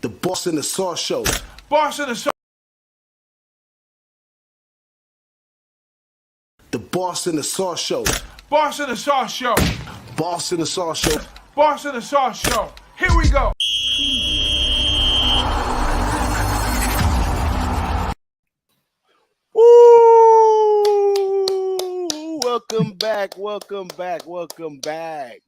The Boss and the Sauce Show. Boss and the Sauce. The Boss and the Sauce Show. Boss and the Sauce Show. Boss and the Sauce Show. Boss and the Sauce Show. Here we go. Woo! Welcome back. Welcome back. Welcome back.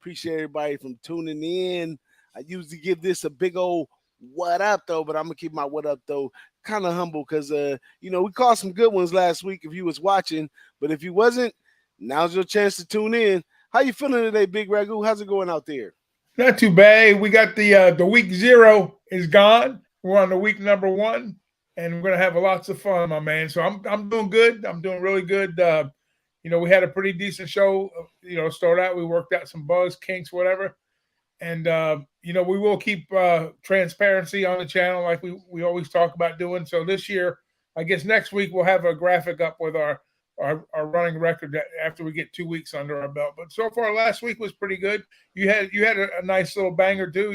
Appreciate everybody from tuning in. I usually give this a big old what up, though, but I'm going to keep my what up, though, kind of humble because, we caught some good ones last week if you was watching. But if you wasn't, now's your chance to tune in. How you feeling today, Big Ragoo? How's it going out there? Not too bad. We got the week 0 is gone. We're on the week number 1, and we're going to have lots of fun, my man. So I'm doing good. I'm doing really good. We had a pretty decent show. Start out, we worked out some bugs, kinks, whatever. And, we will keep transparency on the channel like we always talk about doing. So this year, I guess next week we'll have a graphic up with our running record after we get 2 weeks under our belt. But so far, last week was pretty good. You had a nice little banger too.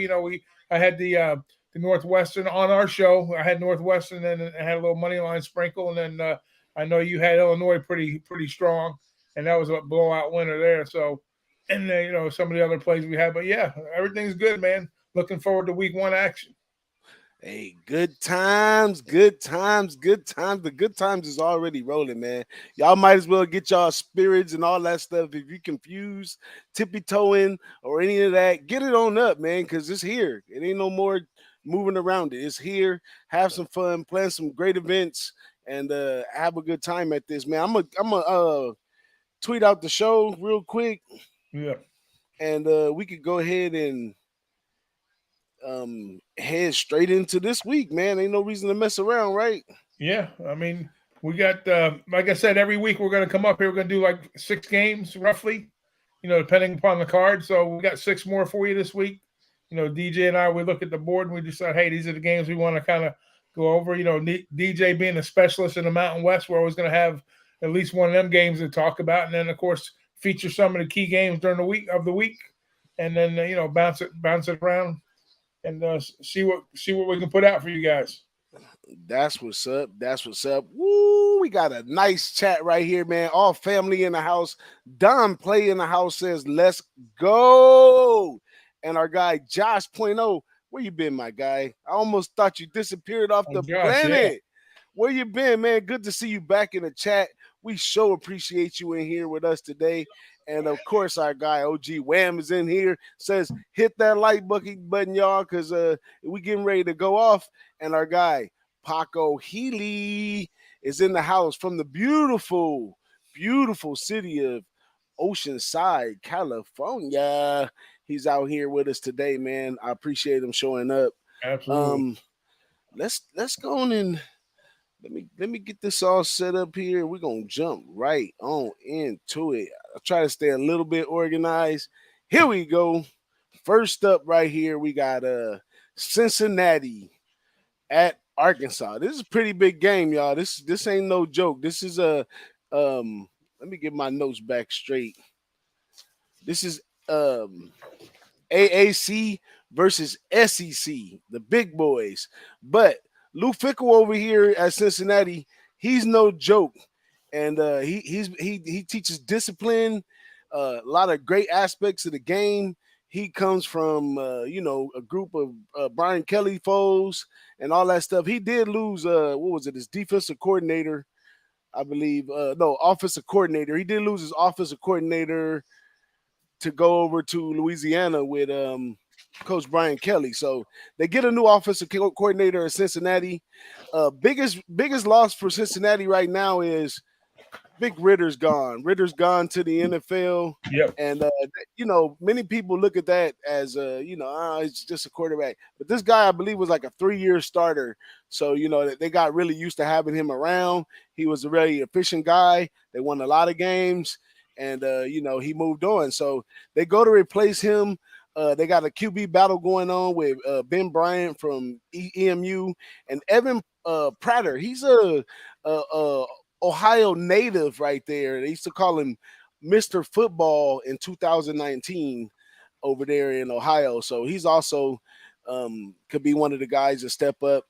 I had the Northwestern on our show. I had Northwestern and I had a little money line sprinkle, and then I know you had Illinois pretty strong, and that was a blowout winner there. So, and some of the other plays we had, but yeah, everything's good, man. Looking forward to week 1 action. Hey, good times. The good times is already rolling, man. Y'all might as well get y'all spirits and all that stuff. If you confused, tippy-toeing, or any of that, get it on up, man, because it's here. It ain't no more moving around it. It's here. Have some fun, plan some great events, and have a good time at this, man. I'm gonna tweet out the show real quick. Yeah. And we could go ahead and head straight into this week, man. Ain't no reason to mess around, right? Yeah. I mean, we got, like I said, every week we're going to come up here. We're going to do like 6 games roughly, depending upon the card. So we got 6 more for you this week. DJ and I, we look at the board and we decide, hey, these are the games we want to kind of go over. DJ being a specialist in the Mountain West, we're always going to have at least one of them games to talk about. And then, of course, feature some of the key games during the week, and then bounce it around and see what we can put out for you guys. That's what's up. Woo! We got a nice chat right here, man. All family in the house. Don Play in the house says, "Let's go!" And our guy Josh .0, where you been, my guy? I almost thought you disappeared off the planet. Yeah. Where you been, man? Good to see you back in the chat. We sure appreciate you in here with us today. And, of course, our guy OG Wham is in here. Says, hit that like button, y'all, because we getting ready to go off. And our guy Paco Healy is in the house from the beautiful, beautiful city of Oceanside, California. He's out here with us today, man. I appreciate him showing up. Absolutely. Let's go on and let me get this all set up here. We're gonna jump right on into it. I'll try to stay a little bit organized. Here we go. First up right here, we got Cincinnati at Arkansas. This is a pretty big game, y'all. This ain't no joke. This is let me get my notes back straight. This is AAC versus SEC, the big boys. But Lou Fickle over here at Cincinnati, he's no joke, and he teaches discipline, a lot of great aspects of the game. He comes from a group of Brian Kelly foes and all that stuff. He did lose his defensive coordinator, I believe. Offensive coordinator. He did lose his offensive coordinator to go over to Louisiana with Coach Brian Kelly. So they get a new offensive coordinator at Cincinnati. Biggest loss for Cincinnati right now is Big Ritter's gone. Ritter's gone to the NFL. Yep. And many people look at that as it's just a quarterback. But this guy, I believe, was like a 3-year starter. So they got really used to having him around. He was a very efficient guy. They won a lot of games, and he moved on. So they go to replace him. They got a QB battle going on with Ben Bryant from EMU and Evan Prater. He's a Ohio native right there. They used to call him Mr. Football in 2019 over there in Ohio. So he's also could be one of the guys to step up.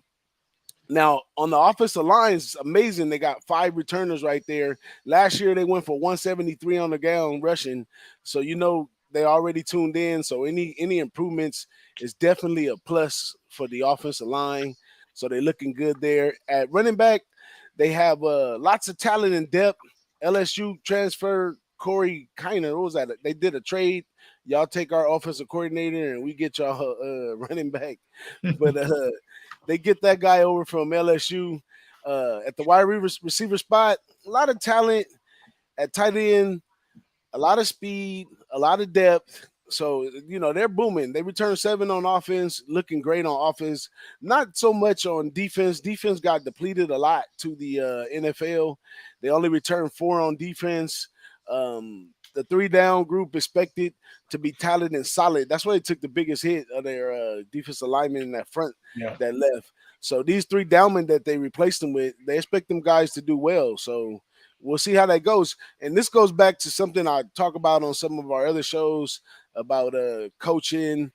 Now, on the offensive line, it's amazing. They got 5 returners right there. Last year, they went for 173 on the ground rushing. So, they already tuned in. So, any improvements is definitely a plus for the offensive line. So, they're looking good there. At running back, they have lots of talent and depth. LSU transfer Corey Kiner. What was that? They did a trade. Y'all take our offensive coordinator and we get y'all running back. But they get that guy over from LSU at the wide receiver spot. A lot of talent at tight end, a lot of speed, a lot of depth. So, they're booming. They return 7 on offense, looking great on offense. Not so much on defense. Defense got depleted a lot to the NFL. They only returned 4 on defense. The 3-down group expected to be talented and solid. That's why they took the biggest hit of their defensive lineman in that front that left. So these 3 downmen that they replaced them with, they expect them guys to do well. So we'll see how that goes. And this goes back to something I talk about on some of our other shows about coaching.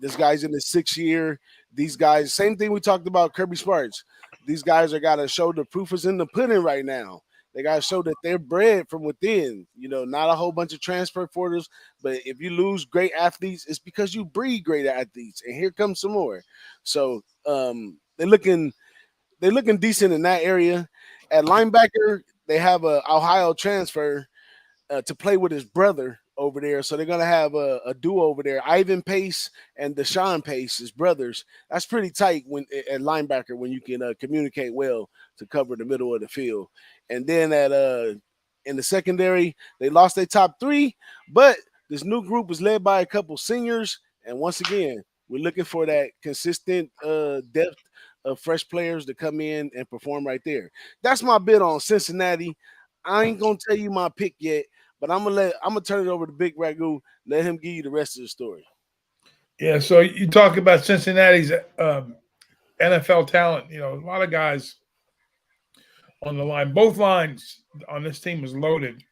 This guy's in his 6th year. These guys, same thing we talked about Kirby Smarts. These guys are got to show the proof is in the pudding right now. They got to show that they're bred from within, not a whole bunch of transfer portals. But if you lose great athletes, it's because you breed great athletes. And here comes some more. So they're looking decent in that area. At linebacker, they have a Ohio transfer to play with his brother over there. So they're going to have a duo over there, Ivan Pace and Deshaun Pace, his brothers. That's pretty tight at linebacker when you can communicate well to cover the middle of the field. And then in the secondary, they lost their top 3, but this new group is led by a couple seniors. And once again, we're looking for that consistent depth of fresh players to come in and perform right there. That's my bid on Cincinnati. I ain't gonna tell you my pick yet, but I'm gonna turn it over to Big Ragoo. Let him give you the rest of the story. Yeah, so you talk about Cincinnati's NFL talent. A lot of guys on the line. Both lines on this team is loaded.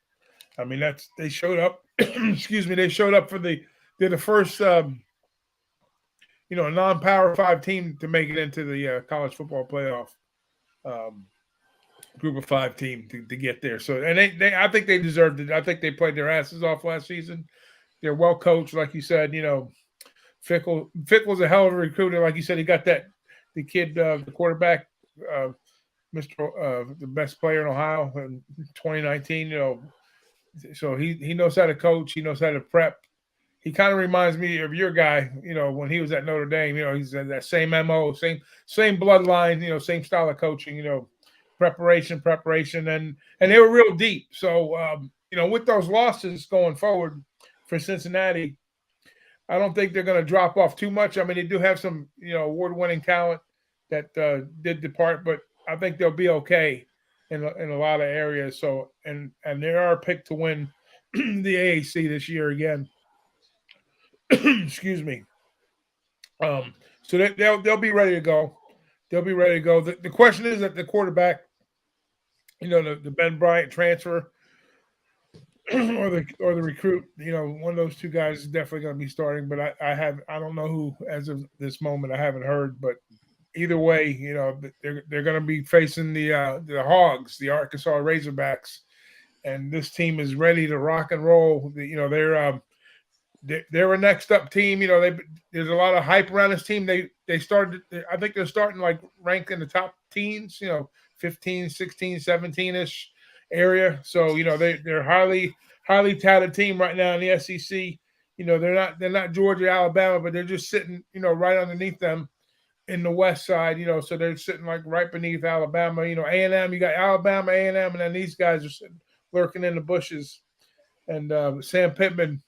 I mean, they showed up. Excuse me, they showed up they're the first non-Power 5 team to make it into the college football playoff. Group of 5 team to get there. So, and I think they deserved it. I think they played their asses off last season. They're well coached, like you said. Fickle's a hell of a recruiter. Like you said, he got the kid, the quarterback, the best player in Ohio in 2019. So he knows how to coach. He knows how to prep. He kind of reminds me of your guy. When he was at Notre Dame. He's that same MO, same bloodline. Same style of coaching. Preparation, and they were real deep. So, with those losses going forward for Cincinnati, I don't think they're going to drop off too much. I mean, they do have some, award-winning talent that did depart, but I think they'll be okay in a lot of areas. So, and they are picked to win the AAC this year again. Excuse me. So they'll be ready to go. They'll be ready to go. The question is that the quarterback, the Ben Bryant transfer or the recruit, one of those 2 guys is definitely going to be starting. But I don't know who as of this moment. I haven't heard. But either way, they're going to be facing the Hogs, the Arkansas Razorbacks, and this team is ready to rock and roll. They're a next up team. There's a lot of hype around this team. They started. I think they're starting like ranked in the top teens. 15, 16, 17-ish area. So, they're highly touted team right now in the SEC. They're not Georgia, Alabama, but they're just sitting, right underneath them in the West side, so they're sitting like right beneath Alabama. A&M, you got Alabama, A&M, and then these guys are sitting, lurking in the bushes. And Sam Pittman,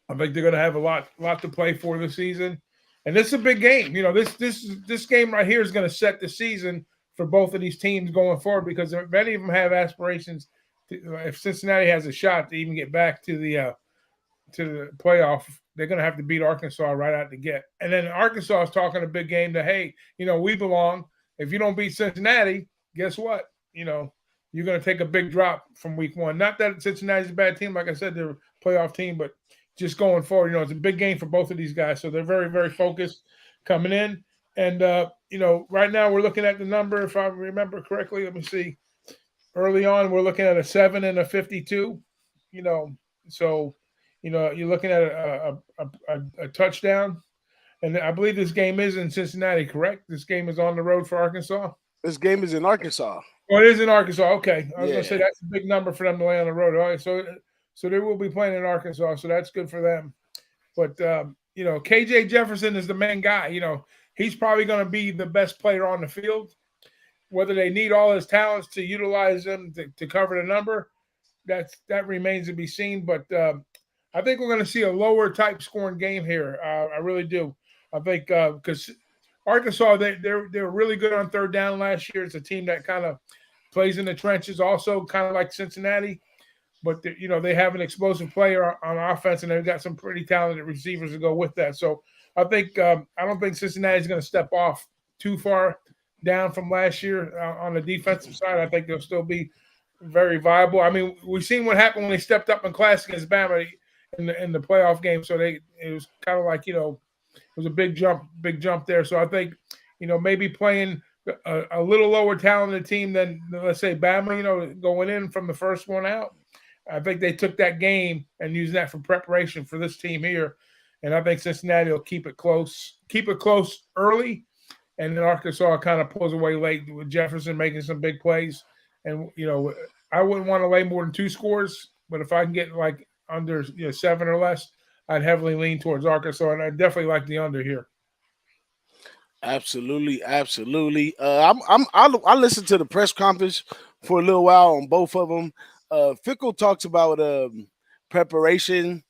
I think they're going to have a lot to play for this season. And this is a big game. This game right here is going to set the season for both of these teams going forward, because many of them have aspirations if Cincinnati has a shot to even get back to the playoff, they're going to have to beat Arkansas right out the get. And then Arkansas is talking a big game that, hey, we belong. If you don't beat Cincinnati, guess what? You're going to take a big drop from week 1. Not that Cincinnati's a bad team. Like I said, they're a playoff team, but just going forward, it's a big game for both of these guys. So they're very, very focused. coming in. And, right now we're looking at the number, if I remember correctly, let me see. Early on, we're looking at a 7 and a 52, so, you're looking at a touchdown. And I believe this game is in Cincinnati, correct? This game is on the road for Arkansas. This game is in Arkansas. Oh, it is in Arkansas. Okay, I was going to say Yeah. that's a big number for them to lay on the road. All right, so they will be playing in Arkansas, so that's good for them. But KJ Jefferson is the main guy. He's probably going to be the best player on the field. Whether they need all his talents to utilize them to cover the number, that remains to be seen. But I think we're going to see a lower type scoring game here. I really do. I think because Arkansas, they're really good on third down last year. It's a team that kind of plays in the trenches, also kind of like Cincinnati. But they have an explosive player on offense, and they've got some pretty talented receivers to go with that. So I think I don't think Cincinnati is going to step off too far down from last year on the defensive side. I think they'll still be very viable. I mean, we've seen what happened when they stepped up in class against Bama in the playoff game. So it was kind of like it was a big jump there. So I think maybe playing a little lower talented team than, let's say, Bama. Going in from the first one out. I think they took that game and used that for preparation for this team here. And I think Cincinnati will keep it close early. And then Arkansas kind of pulls away late with Jefferson making some big plays. And, I wouldn't want to lay more than 2 scores. But if I can get like under 7 or less, I'd heavily lean towards Arkansas. And I definitely like the under here. Absolutely. I listened to the press conference for a little while on both of them. Fickle talks about preparation,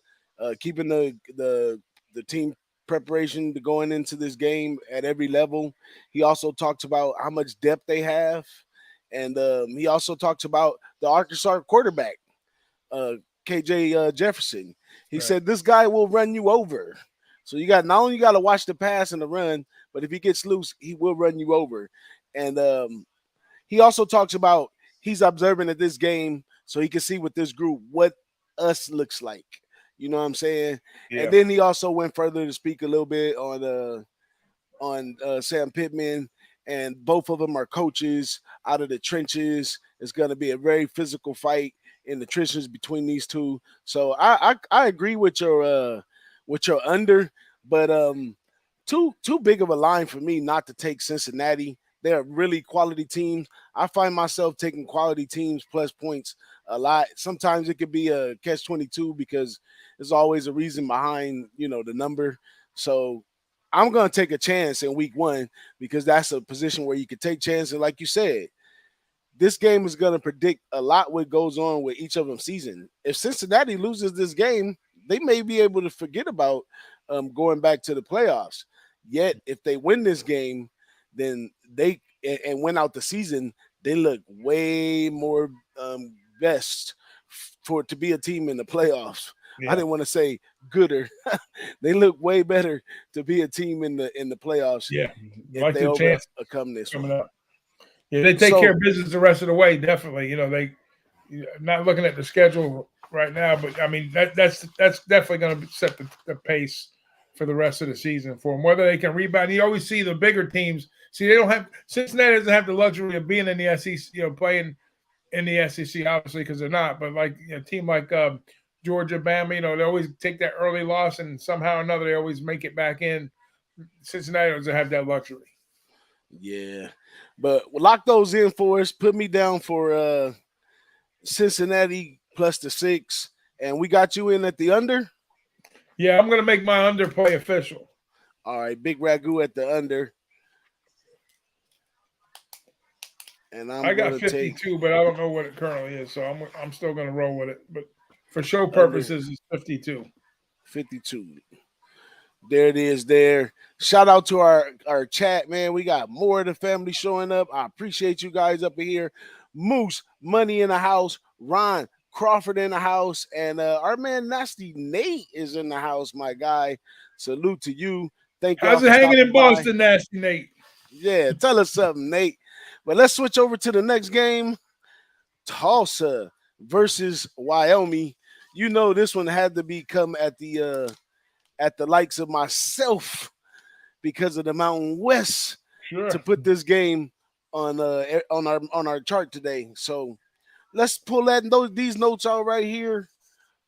keeping the team preparation to going into this game at every level. He also talks about how much depth they have, and he also talks about the Arkansas quarterback, KJ Jefferson. He said this guy will run you over. So you got not only got to watch the pass and the run, but if he gets loose, he will run you over. And he also talks about he's observing at this game so he can see with this group what us looks like. You know what I'm saying? Yeah. And then he also went further to speak a little bit on Sam Pittman, and both of them are coaches out of the trenches. It's going to be a very physical fight in the trenches between these two. So I agree with your under, but too big of a line for me not to take Cincinnati. They're really quality teams. I find myself taking quality teams plus points a lot. Sometimes it could be a catch-22 because there's always a reason behind, the number. So I'm going to take a chance in week 1 because that's a position where you can take chances. And like you said, this game is going to predict a lot what goes on with each of them season. If Cincinnati loses this game, they may be able to forget about going back to the playoffs. Yet, if they win this game, then they and win out the season, they look way more best to be a team in the playoffs. Yeah. I didn't want to say gooder. They look way better to be a team in the playoffs. Yeah, if they overcome this coming up. Yeah, they take care of business the rest of the way. Definitely, they not looking at the schedule right now, but I mean that's definitely going to set the pace for the rest of the season for them. Whether they can rebound, you always see the bigger teams. See, Cincinnati doesn't have the luxury of being in the SEC, playing in the SEC, obviously, because they're not. But like a team like Georgia, Bama, they always take that early loss, and somehow or another they always make it back in. Cincinnati doesn't have that luxury. Yeah, but lock those in for us. Put me down for Cincinnati plus the 6, and we got you in at the under. Yeah, I'm going to make my under play official. All right, Big Ragoo at the under. And I got 52, but I don't know what it currently is, so I'm still going to roll with it. But for show purposes, it's 52. 52. There it is there. Shout out to our chat, man. We got more of the family showing up. I appreciate you guys up here. Moose, Money in the house. Ron Crawford in the house. And our man Nasty Nate is in the house, my guy. Salute to you. Thank you. How's it hanging in Boston, Nasty Nate? Yeah, tell us something, Nate. But let's switch over to the next game. Tulsa versus Wyoming. This one had to become at the likes of myself because of the Mountain West to Sure. put this game on our chart today. So let's pull these notes out right here.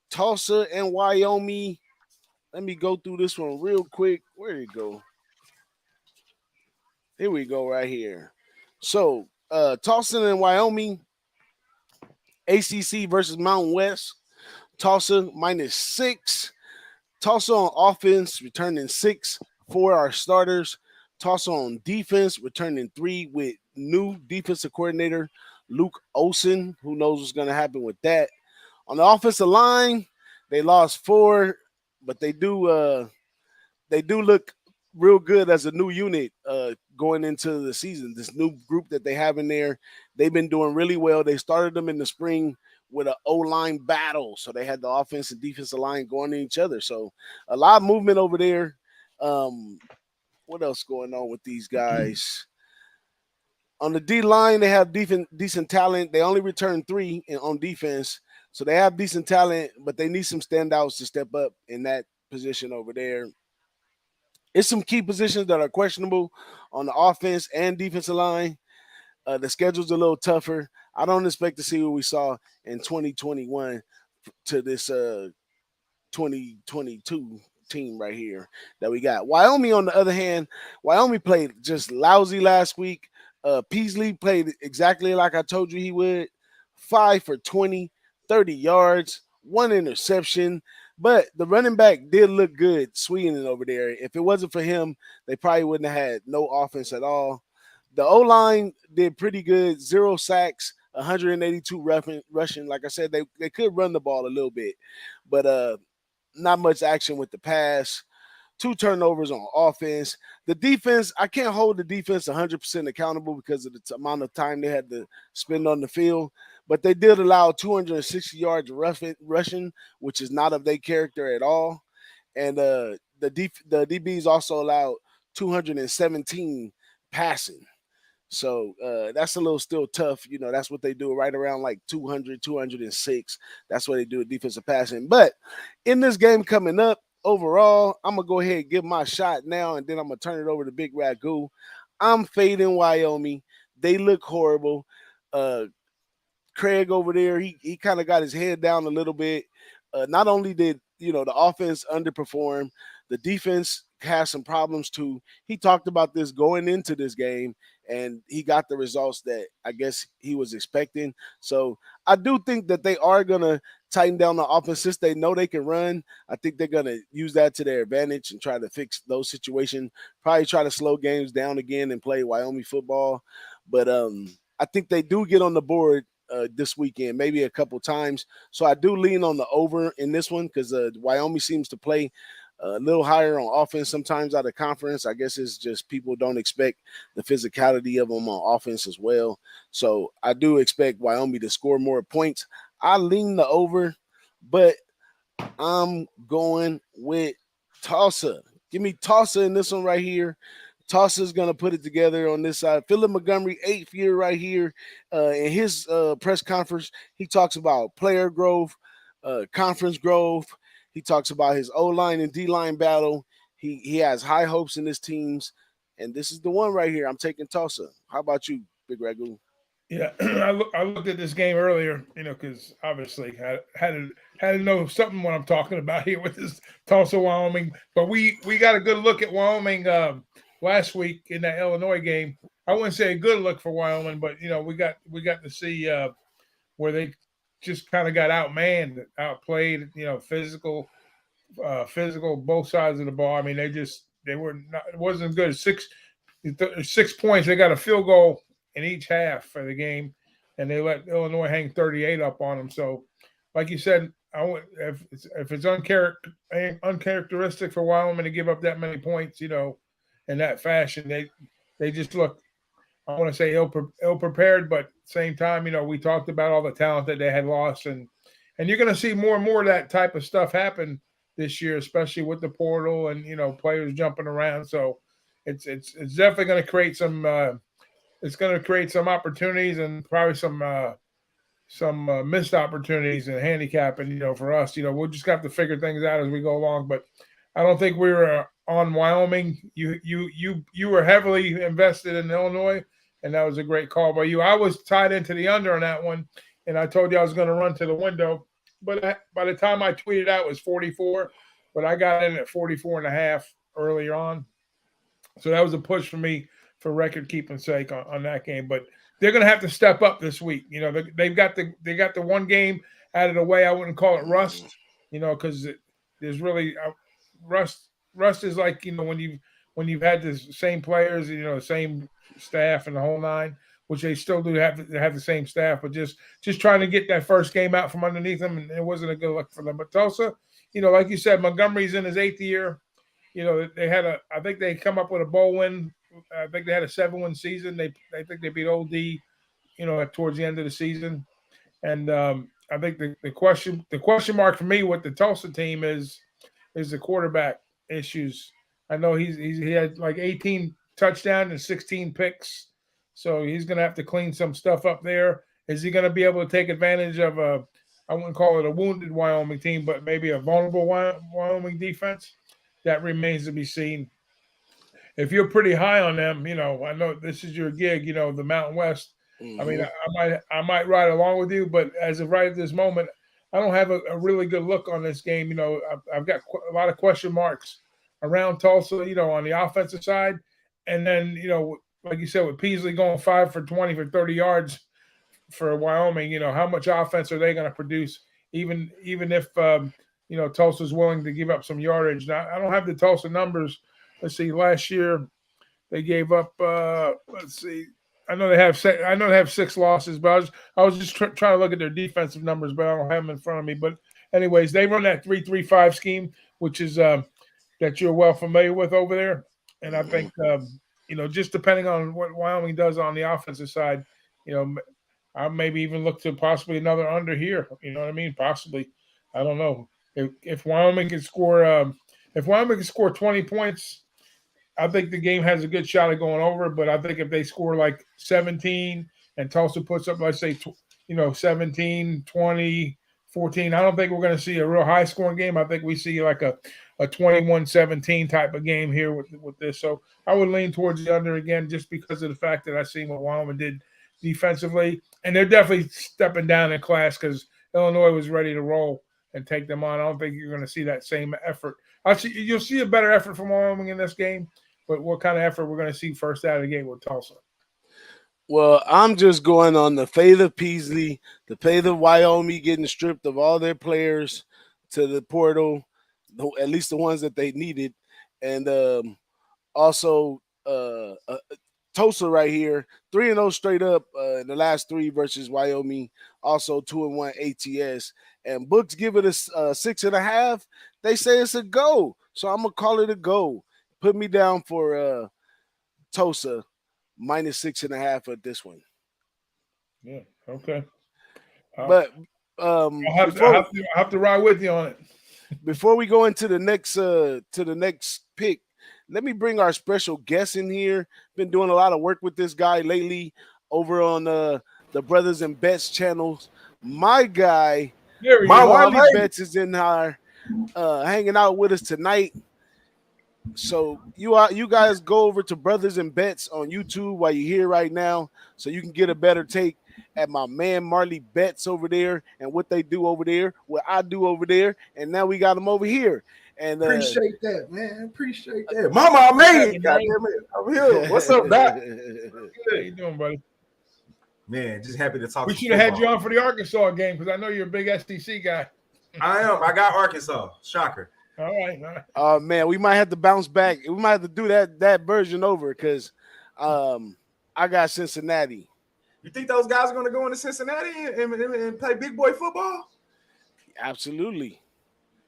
Tulsa and Wyoming. Let me go through this one real quick. Where did it go? Here we go, right here. So Tulsa and Wyoming, ACC versus Mountain West. Tulsa -6. Tulsa on offense, returning 6 for our starters. Tulsa on defense, returning 3 with new defensive coordinator Luke Olson. Who knows what's going to happen with that? On the offensive line, they lost 4, but they do look real good as a new unit going into the season. This new group that they have in there, they've been doing really well. They started them in the spring with an O-line battle. So they had the offense and defensive line going at each other. So a lot of movement over there. What else going on with these guys? On the D line, they have decent talent. They only return 3 on defense. So they have decent talent, but they need some standouts to step up in that position over there. It's some key positions that are questionable on the offense and defensive line. The schedule's a little tougher. I don't expect to see what we saw in 2021 to this 2022 team right here that we got. Wyoming, on the other hand, Wyoming played just lousy last week. Peasley played exactly like I told you he would. 5 for 20, 30 yards, 1 interception. But the running back did look good, Sweden over there. If it wasn't for him, they probably wouldn't have had no offense at all. The O-line did pretty good, 0 sacks, 182 rushing. Like I said, they could run the ball a little bit, but not much action with the pass. 2 turnovers on offense. The defense, I can't hold the defense 100% accountable because of the amount of time they had to spend on the field. But they did allow 260 yards rushing, which is not of their character at all. And the DBs also allowed 217 passing. So that's a little still tough. You know, that's what they do, right around like 200, 206. That's what they do with defensive passing. But in this game coming up, overall, I'm going to go ahead and give my shot now, and then I'm going to turn it over to Big Ragoo. I'm fading Wyoming. They look horrible. Craig over there, he kind of got his head down a little bit. Not only did, the offense underperform, the defense has some problems too. He talked about this going into this game, and he got the results that I guess he was expecting. So I do think that they are going to tighten down the offense since they know they can run. I think they're going to use that to their advantage and try to fix those situations, probably try to slow games down again and play Wyoming football. But I think they do get on the board this weekend, maybe a couple times. So I do lean on the over in this one because Wyoming seems to play a little higher on offense sometimes out of conference. I guess it's just people don't expect the physicality of them on offense as well. So I do expect Wyoming to score more points. I lean the over, but I'm going with Tulsa. Give me Tulsa in this one right here. Tulsa's going to put it together on this side. Philip Montgomery, 8th year right here. In his press conference, he talks about player growth, conference growth. He talks about his O-line and D-line battle. He has high hopes in his teams. And this is the one right here. I'm taking Tulsa. How about you, Big Ragoo? Yeah, I looked at this game earlier, because obviously I had to know something what I'm talking about here with this Tulsa, Wyoming. But we got a good look at Wyoming last week in that Illinois game. I wouldn't say a good look for Wyoming, but we got to see where they just kind of got outmanned, outplayed. Physical both sides of the ball. I mean, they were not. It wasn't good. 6 points. They got a field goal in each half for the game, and they let Illinois hang 38 up on them. So, like you said, if it's uncharacteristic for Wyoming to give up that many points, in that fashion, they just look, I want to say ill prepared, but at the same time, we talked about all the talent that they had lost, and you're going to see more and more of that type of stuff happen this year, especially with the portal and players jumping around. So it's definitely going to create some. It's going to create some opportunities and probably some missed opportunities in handicapping. For us, we'll just have to figure things out as we go along. But I don't think we were on Wyoming. You were heavily invested in Illinois, and that was a great call by you. I was tied into the under on that one, and I told you I was going to run to the window. But by the time I tweeted out, it was 44, but I got in at 44.5 earlier on. So that was a push for me for record keeping sake on that game. But they're going to have to step up this week. You know, they got the one game out of the way. I wouldn't call it rust, you know, because there's really rust. Rust is like, you know, when you've had the same players, you know, the same staff and the whole nine, which they still do have the same staff, but just trying to get that first game out from underneath them, and it wasn't a good look for them. But Tulsa, you know, like you said, Montgomery's in his 8th year. You know, I think they come up with a bowl win. I think they had a 7-win season. I think they beat Old D, you know, towards the end of the season. And I think the question mark for me with the Tulsa team is the quarterback issues. I know he had like 18 touchdowns and 16 picks, so he's going to have to clean some stuff up there. Is he going to be able to take advantage of I wouldn't call it a wounded Wyoming team, but maybe a vulnerable Wyoming defense? That remains to be seen. If you're pretty high on them, you know, I know this is your gig, you know, the Mountain West. Mm-hmm. I mean, I might ride along with you, but as of right at this moment, I don't have a really good look on this game. You know, I've got a lot of question marks around Tulsa, you know, on the offensive side. And then, you know, like you said, with Peasley going 5 for 20 for 30 yards for Wyoming, you know, how much offense are they going to produce, even if, you know, Tulsa's willing to give up some yardage. Now, I don't have the Tulsa numbers. Let's see. Last year, they gave up. Let's see. I know they have 6 losses, but I was just trying to look at their defensive numbers, but I don't have them in front of me. But anyways, they run that 3-3-5 scheme, which is that you're well familiar with over there. And I think you know, just depending on what Wyoming does on the offensive side, you know, I maybe even look to possibly another under here. You know what I mean? Possibly. I don't know. If Wyoming can score 20 points, I think the game has a good shot of going over. But I think if they score like 17 and Tulsa puts up, let's say, you know, 17, 20, 14, I don't think we're going to see a real high scoring game. I think we see like a 21-17 type of game here with this. So I would lean towards the under again, just because of the fact that I've seen what Wyoming did defensively, and they're definitely stepping down in class because Illinois was ready to roll and take them on. I don't think you're going to see that same effort. You'll see a better effort from Wyoming in this game, but what kind of effort we're going to see first out of the game with Tulsa? Well, I'm just going on the fate of Peasley, the fate of Wyoming getting stripped of all their players to the portal, at least the ones that they needed, and also Tulsa right here, 3-0 straight up in the last 3 versus Wyoming, also 2-1 ATS. And books give it a 6.5. They say it's a go, so I'm gonna call it a go. Put me down for Tulsa minus 6.5 at this one. Yeah, okay. But I'll have to ride with you on it. Before we go into the next pick, let me bring our special guest in here. Been doing a lot of work with this guy lately over on the Brothers and Bets channels. My guy, Marley Betts, is in here hanging out with us tonight. So you guys go over to Brothers and Bets on YouTube while you're here right now, so you can get a better take at my man Marley Betts over there and what they do over there, what I do over there, and now we got him over here. And appreciate that, man. Appreciate that. Mama, I made it. Goddamn it. I'm here. What's up, Doc? How you doing, buddy? Man, just happy to talk. We should have had you on for the Arkansas game because I know you're a big SEC guy. I am. I got Arkansas. Shocker. All right. Man, we might have to bounce back. We might have to do that version over because I got Cincinnati. You think those guys are going to go into Cincinnati and play big boy football? Absolutely.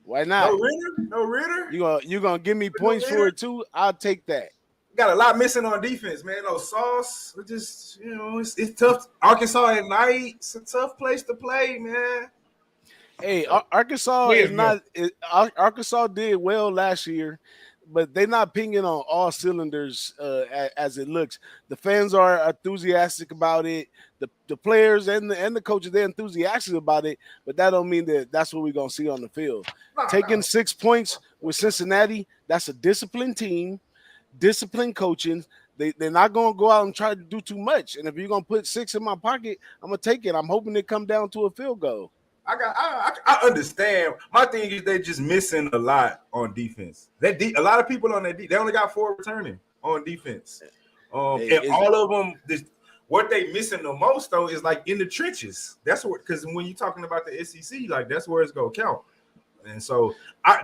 Why not? No Ritter. You gonna give me points for it too? I'll take that. Got a lot missing on defense, man. No Sauce. It just, you know, it's tough. Arkansas at night. It's a tough place to play, man. Hey, Arkansas is not. Arkansas did well last year. but they're not pinging on all cylinders as it looks. The fans are enthusiastic about it. The players and the coaches, they're enthusiastic about it, but that don't mean that that's what we're gonna see on the field. Taking 6 points with Cincinnati, that's a disciplined team, disciplined coaching. They're not gonna go out and try to do too much. And if you're gonna put 6 in my pocket, I'm gonna take it. I'm hoping they come down to a field goal. I understand. My thing is they're just missing a lot on defense. A lot of people on that they only got 4 returning on defense. And all of them, what they missing the most though is like in the trenches. That's what, because when you're talking about the SEC, like that's where it's gonna count. And so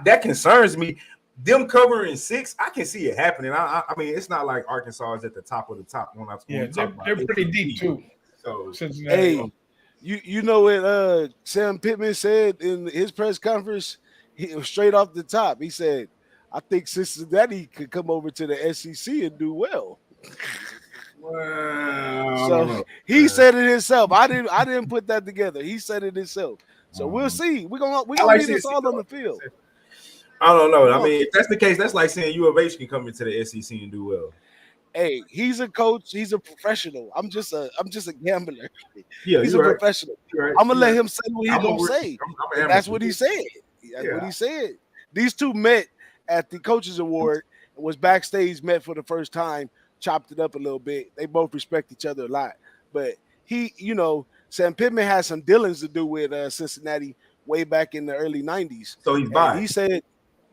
that concerns me. Them covering 6, I can see it happening. I mean, it's not like Arkansas is at the top of the top. They're pretty deep too. So Cincinnati. Hey, you know what Sam Pittman said in his press conference? He was straight off the top. He said, "I think Cincinnati could come over to the SEC and do well." Wow. So he said it himself. I didn't put that together. He said it himself. So we'll see. We're gonna need this all on the field. I don't know. I mean, if that's the case, that's like saying U of H can come into the SEC and do well. Hey, he's a coach. He's a professional. I'm just a gambler. Yeah, he's a professional. Right. I'm gonna let him say what he's gonna say. That's what he said. That's what he said. These two met at the Coaches Award and was backstage, met for the first time, chopped it up a little bit. They both respect each other a lot. But Sam Pittman had some dealings to do with Cincinnati way back in the early 90s. So he's biased. He said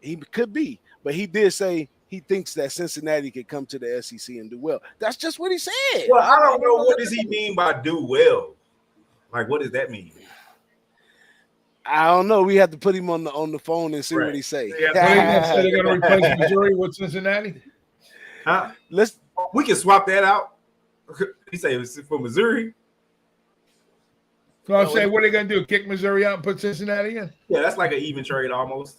he could be, but he did say he thinks that Cincinnati could come to the SEC and do well. That's just what he said. Well, I don't know what does he mean by do well. Like, what does that mean? I don't know. We have to put him on the phone and see what he say. Yeah, they're going to replace Missouri with Cincinnati. We can swap that out. He said it was for Missouri. So I'm saying, what are they going to do? Kick Missouri out and put Cincinnati in? Yeah, that's like an even trade almost.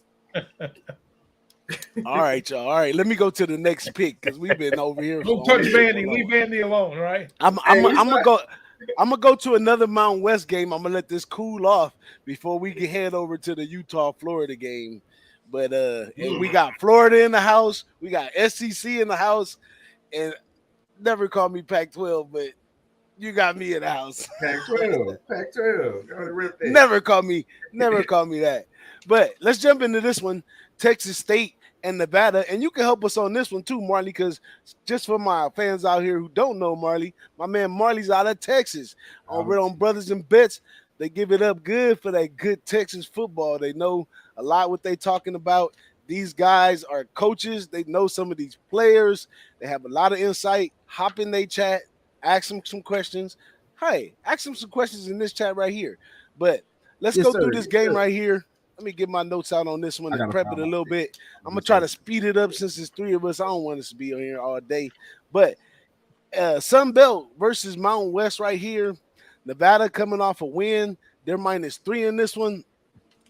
All right, y'all. All right, let me go to the next pick because we've been over here. Don't touch Vandy. Leave Vandy alone, right? I'm gonna go to another Mountain West game. I'm gonna let this cool off before we can head over to the Utah-Florida game. But and we got Florida in the house, we got SEC in the house, and never call me Pac-12, but you got me in the house. Pac-12. Never call me that. But let's jump into this one. Texas State and Nevada, and you can help us on this one too, Marley, because just for my fans out here who don't know Marley, my man Marley's out of Texas. Over on Brothers and Bets, they give it up good for that good Texas football. They know a lot what they talking about. These guys are coaches. They know some of these players. They have a lot of insight. Hop in their chat, ask them some questions. Hey, ask them some questions in this chat right here. But let's go through this game right here. Let me get my notes out on this one and prep it a little bit. I'm going to try to speed it up since it's 3 of us. I don't want us to be on here all day. But Sun Belt versus Mountain West right here. Nevada coming off a win. They're -3 in this one.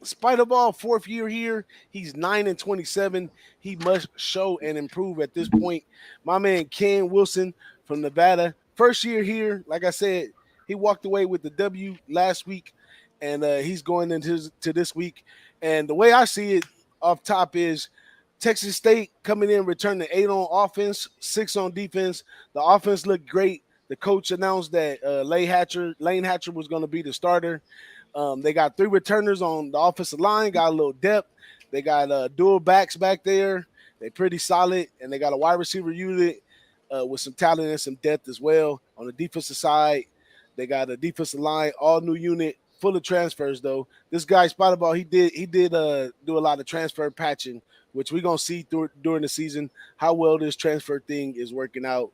Spider Ball, 4th year here. He's 9-27. He must show and improve at this point. My man Ken Wilson from Nevada, 1st year here. Like I said, he walked away with the W last week. And he's going into this week. And the way I see it off top is Texas State coming in, returning 8 on offense, 6 on defense. The offense looked great. The coach announced that Lane Hatcher was going to be the starter. They got 3 returners on the offensive line, got a little depth. They got dual backs back there. They're pretty solid. And they got a wide receiver unit with some talent and some depth as well. On the defensive side, they got a defensive line, all new unit. Full of transfers though. This guy Spider Ball, he did do a lot of transfer patching, which we're gonna see during the season how well this transfer thing is working out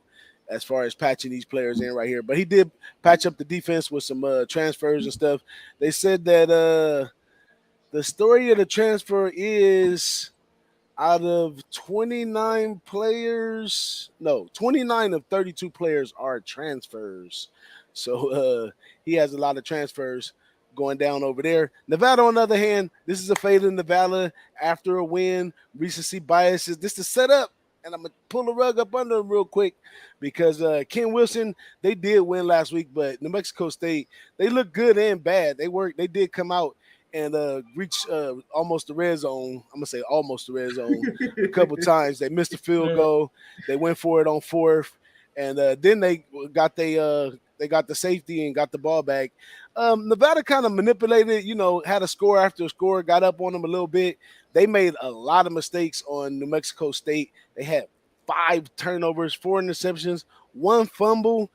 as far as patching these players in right here. But he did patch up the defense with some transfers and stuff. They said that the story of the transfer is out of 29 of 32 players are transfers. So he has a lot of transfers going down over there. Nevada, on the other hand, this is a fade in Nevada after a win. Recency biases. This is set up, and I'm going to pull the rug up under them real quick because Ken Wilson, they did win last week, but New Mexico State, they look good and bad. They did come out and reached almost the red zone. I'm gonna say almost the red zone a couple times. They missed the field goal. They went for it on fourth, and then they got the safety and got the ball back. Nevada kind of manipulated, had a score after a score, got up on them a little bit. They made a lot of mistakes on New Mexico State. They had 5 turnovers, 4 interceptions, 1 fumble.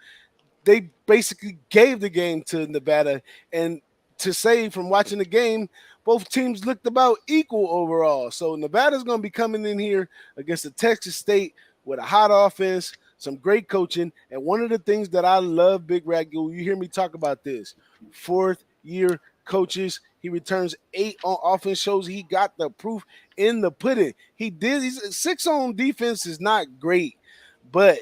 They basically gave the game to Nevada. And to say from watching the game, both teams looked about equal overall. So Nevada's going to be coming in here against the Texas State with a hot offense, some great coaching. And one of the things that I love, Big Ragoo, you hear me talk about this, 4th-year coaches. He returns 8 on offense, shows he got the proof in the pudding. He's 6 on defense is not great, but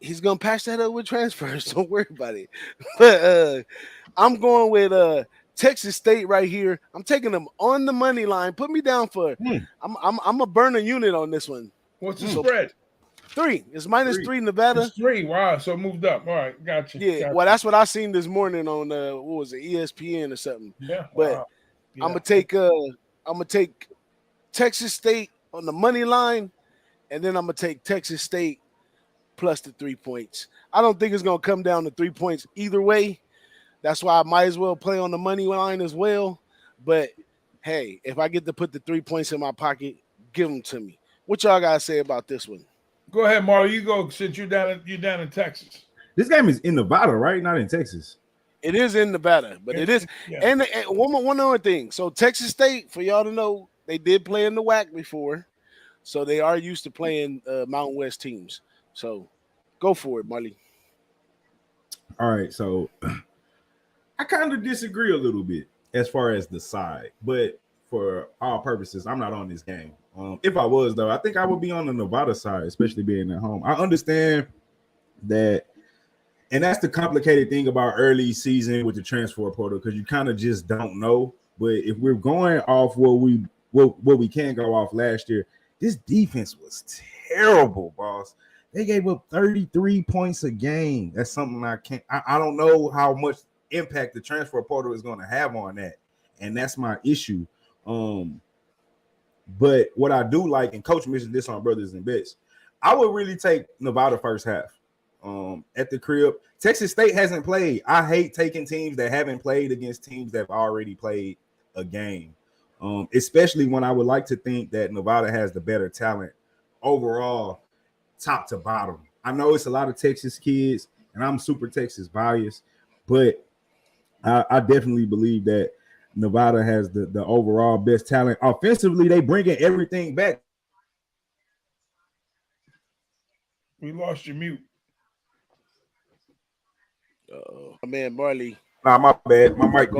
he's gonna patch that up with transfers. Don't worry about it. But I'm going with Texas State right here. I'm taking them on the money line. Put me down for. I'm a burn a unit on this one. What's the spread? 3. It's -3 Nevada. It's 3. Wow, so it moved up. All right, gotcha. Yeah, gotcha. Well, that's what I seen this morning on what was it, ESPN or something. Yeah, but wow. Yeah. I'm gonna take Texas State on the money line, and then I'm gonna take Texas State plus the 3 points. I don't think it's gonna come down to 3 points either way. That's why I might as well play on the money line as well. But hey, if I get to put the 3 points in my pocket, give them to me. What y'all gotta say about this one? Go ahead, Marley. You go since you're down in Texas. This game is in Nevada, right? Not in Texas. It is in Nevada, but it is. Yeah. And one other thing. So Texas State, for y'all to know, they did play in the WAC before, so they are used to playing Mountain West teams. So go for it, Marley. All right. So I kind of disagree a little bit as far as the side, but for all purposes, I'm not on this game. If I was, though, I think I would be on the Nevada side, especially being at home. I understand that, and that's the complicated thing about early season with the transfer portal, because you kind of just don't know. But if we're going off what we can go off last year, this defense was terrible, boss. They gave up 33 points a game. That's something I don't know how much impact the transfer portal is going to have on that, and that's my issue. But what I do like, and Coach mentioned this on Brothers and Bets, I would really take Nevada first half at the crib. Texas State hasn't played. I hate taking teams that haven't played against teams that have already played a game, especially when I would like to think that Nevada has the better talent overall, top to bottom. I know it's a lot of Texas kids, and I'm super Texas biased, but I definitely believe that Nevada has the overall best talent. Offensively, they bringing everything back. We lost your mute. My man Marley. Nah, my bad. My mic.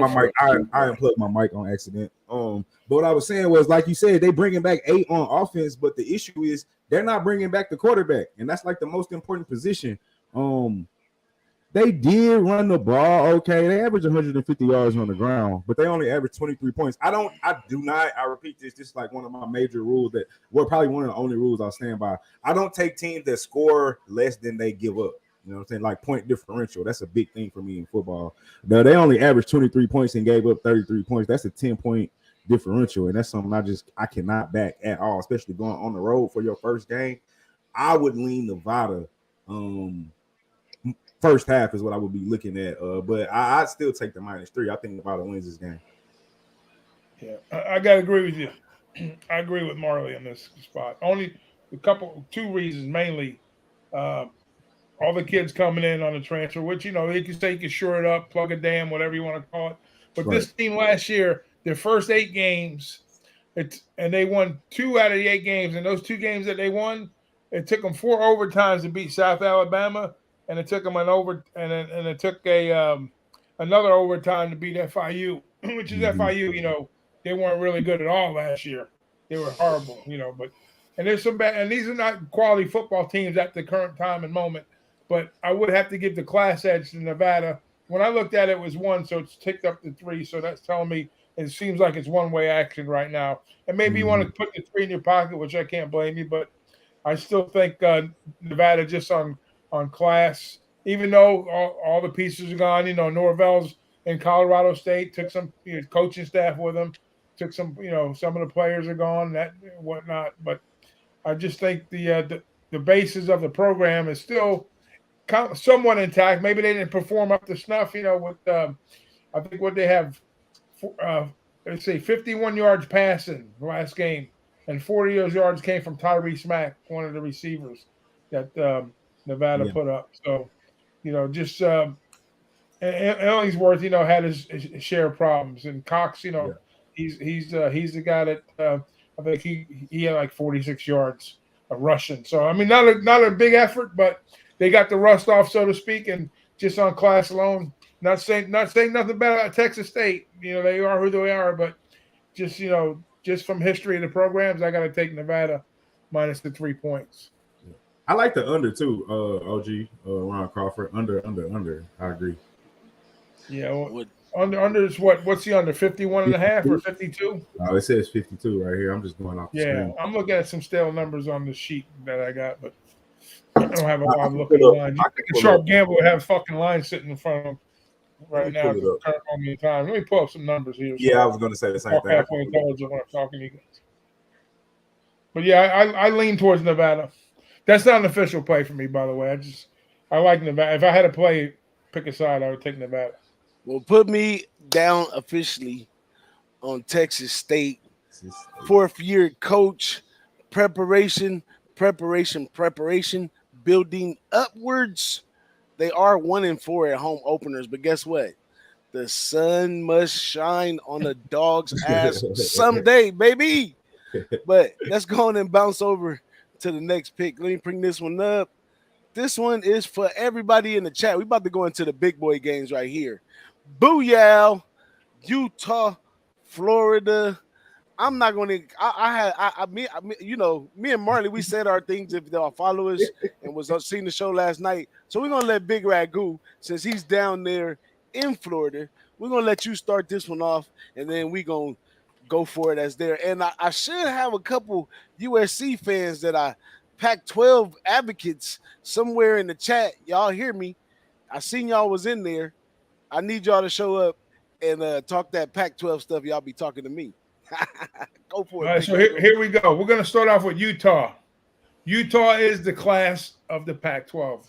I unplugged my mic on accident. But what I was saying was, like you said, they bringing back 8 on offense, but the issue is they're not bringing back the quarterback, and that's like the most important position. They did run the ball okay. They averaged 150 yards on the ground, but they only averaged 23 points. I repeat this. This is like one of my major rules probably one of the only rules I'll stand by. I don't take teams that score less than they give up. You know what I'm saying? Like point differential. That's a big thing for me in football. Now, they only averaged 23 points and gave up 33 points. That's a 10-point differential, and that's something I cannot back at all, especially going on the road for your first game. I would lean Nevada. First half is what I would be looking at, but I'd still take the -3. I think Nevada wins this game. Yeah, I got to agree with you. I agree with Marley on this spot. Only two reasons mainly. All the kids coming in on the transfer, which, you can say you can shore it up, plug a dam, whatever you want to call it. But right. This team last year, their first 8 games, and they won 2 out of the 8 games. And those 2 games that they won, it took them 4 overtimes to beat South Alabama. And it took them and it took another overtime to beat FIU, which is FIU. They weren't really good at all last year. They were horrible, and there's some bad, and these are not quality football teams at the current time and moment. But I would have to give the class edge to Nevada. When I looked at it, it was 1, so it's ticked up to 3. So that's telling me it seems like it's one-way action right now. And maybe you want to put the 3 in your pocket, which I can't blame you, but I still think Nevada just on class, even though all the pieces are gone. Norvell's in Colorado State. Took some coaching staff with him. Took some, some of the players are gone, that and whatnot. But I just think the basis of the program is still somewhat intact. Maybe they didn't perform up to snuff. With I think what they have, let's say 51 yards passing last game, and 40 of those yards came from Tyrese Mack, one of the receivers that Nevada put up. So, just Ellingsworth, had his share of problems, and Cox, he's the guy that I think he had like 46 yards of rushing. So I mean, not a big effort, but they got the rust off, so to speak, and just on class alone. Not saying nothing bad about Texas State. They are who they are, but just from history of the programs, I got to take Nevada minus the 3 points. I like the under too, OG, Ron Crawford. Under. I agree. Yeah, well, under is what? What's the under? 51.5 or 52? Oh, it says 52 right here. I'm just going off the screen. I'm looking at some stale numbers on the sheet that I got, but I don't have a lot of looking line. I think a sharp gamble would have fucking line sitting in front of them right now. On the time. Let me pull up some numbers here. Yeah, I was going to say the same thing. Halfway intelligent when I'm talking to you guys. But yeah, I lean towards Nevada. That's not an official play for me, by the way. I like Nevada. If I had to pick a side, I would take Nevada. Well, put me down officially on Texas State. Fourth-year coach, preparation, building upwards. They are 1-4 at home openers, but guess what? The sun must shine on the dog's ass someday, baby. But let's go on and bounce over to the next pick. Let me bring this one up. This one is for everybody in the chat. We're about to go into the big boy games right here. Booyah, Utah, Florida. I'm not going to. Me and Marley, we said our things if they'll follow us and was seeing the show last night. So we're gonna let Big Ragoo, since he's down there in Florida, we're gonna let you start this one off, and then we gonna go for it as there. And I should have a couple USC fans that Pac-12 advocates somewhere in the chat. Y'all hear me? I seen y'all was in there. I need y'all to show up and talk that Pac-12 stuff. Y'all be talking to me. Go for it. All right, so here we go. We're going to start off with Utah. Utah is the class of the Pac-12.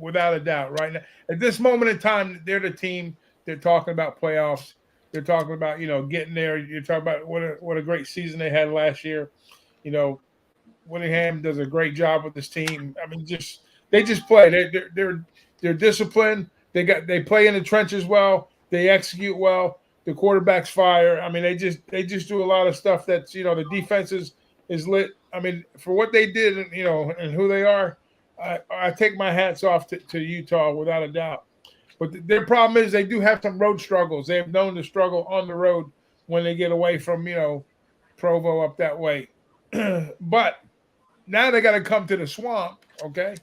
Without a doubt, right now. At this moment in time, they're the team. They're talking about playoffs. They're talking about, getting there. You're talking about what a great season they had last year. Whittingham does a great job with this team. I mean, they just play. They're disciplined. They play in the trenches well. They execute well. The quarterback's fire. I mean, they just do a lot of stuff that's, the defense is lit. I mean, for what they did, and who they are, I take my hats off to Utah without a doubt. But their problem is they do have some road struggles. They have known to struggle on the road when they get away from, Provo up that way. But now they got to come to the Swamp, okay?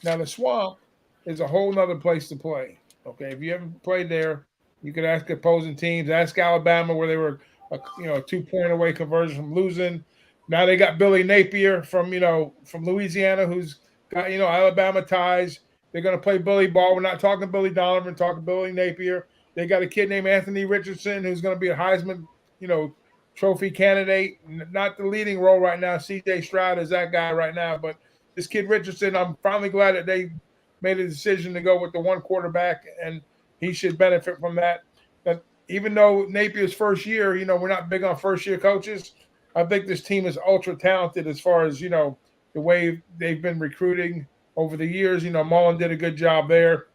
Now the Swamp is a whole nother place to play, okay? If you haven't played there, you could ask opposing teams. Ask Alabama where they were, a 2-point away conversion from losing. Now they got Billy Napier from Louisiana, who's got, Alabama ties. They're going to play Billy ball. We're not talking Billy Donovan, talking Billy Napier. They got a kid named Anthony Richardson who's going to be a Heisman, trophy candidate. Not the leading role right now. C.J. Stroud is that guy right now. But this kid Richardson, I'm finally glad that they made a decision to go with the one quarterback, and he should benefit from that. But even though Napier's first year, we're not big on first-year coaches, I think this team is ultra-talented as far as, the way they've been recruiting over the years. Mullen did a good job there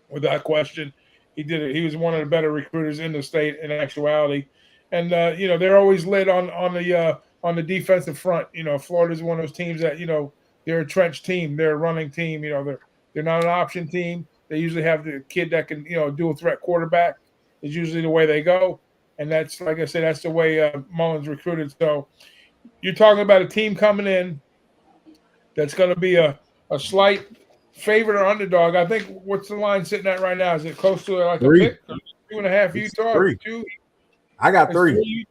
without question. He was one of the better recruiters in the state in actuality. And, they're always lit on the defensive front. Florida's one of those teams that, they're a trench team. They're a running team. They're not an option team. They usually have the kid that can, dual threat quarterback is usually the way they go. And that's, like I said, that's the way Mullen's recruited. So you're talking about a team coming in that's going to be a slight favorite or underdog. I think what's the line sitting at right now? Is it close to like 3. a pick? 2.5 Utah? 3. 2? I got 3.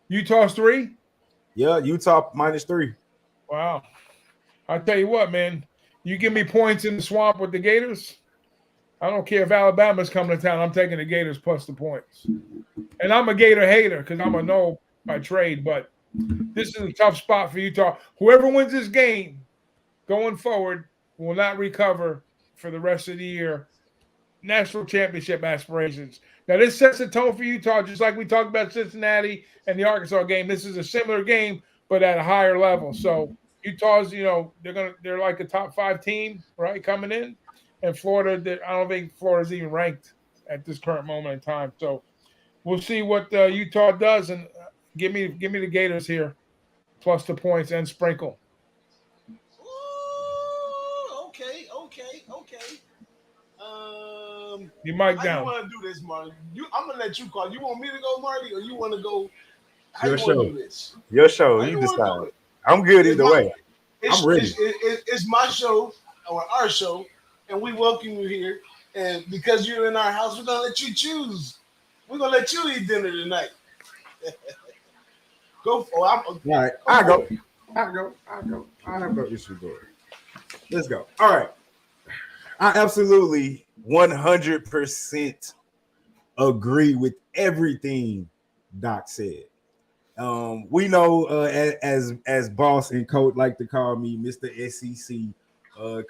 Utah's 3? Yeah, Utah -3. Wow. I'll tell you what, man. You give me points in the Swamp with the Gators, I don't care if Alabama's coming to town. I'm taking the Gators plus the points. And I'm a Gator hater because I'm a no by trade, but this is a tough spot for Utah. Whoever wins this game going forward will not recover for the rest of the year. National championship aspirations. Now, this sets the tone for Utah, just like we talked about Cincinnati and the Arkansas game. This is a similar game, but at a higher level. So Utah's, they're like a top 5 team, right, coming in. And Florida, I don't think Florida's even ranked at this current moment in time. So we'll see what Utah does, and give me the Gators here, plus the points and sprinkle. Ooh, okay. You mic down. How you want to do this, Marty? I'm gonna let you call. You want me to go, Marty, or you want to go? Your show. Do this? Your show. You decide. I'm good either way. I'm ready. It's my show or our show, and we welcome you here. And because you're in our house, we're gonna let you choose. We're gonna let you eat dinner tonight. Go for it. All right, I go. I have no issue going. Let's go. All right. I absolutely 100% agree with everything Doc said. We know as boss and coach like to call me Mr. SEC.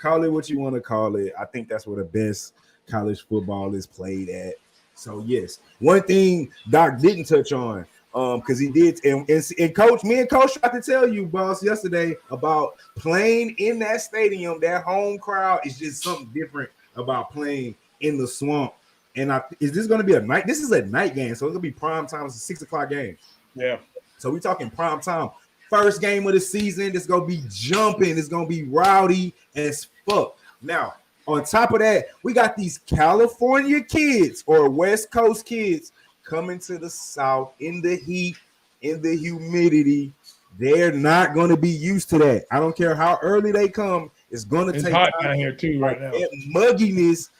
Call it what you want to call it. I think that's where the best college football is played at. So yes, one thing Doc didn't touch on, because he did, and coach, me and coach tried to tell you, boss, yesterday about playing in that stadium. That home crowd is just something different about playing in the swamp. And is this going to be a night? This is a night game, so it's going to be prime time. It's a 6 o'clock game. Yeah. So we're talking prime time. First game of the season. It's going to be jumping. It's going to be rowdy as fuck. Now, on top of that, we got these California kids or West Coast kids coming to the South in the heat, in the humidity. They're not going to be used to that. I don't care how early they come. It's going to take hot time. down here too right now. Mugginess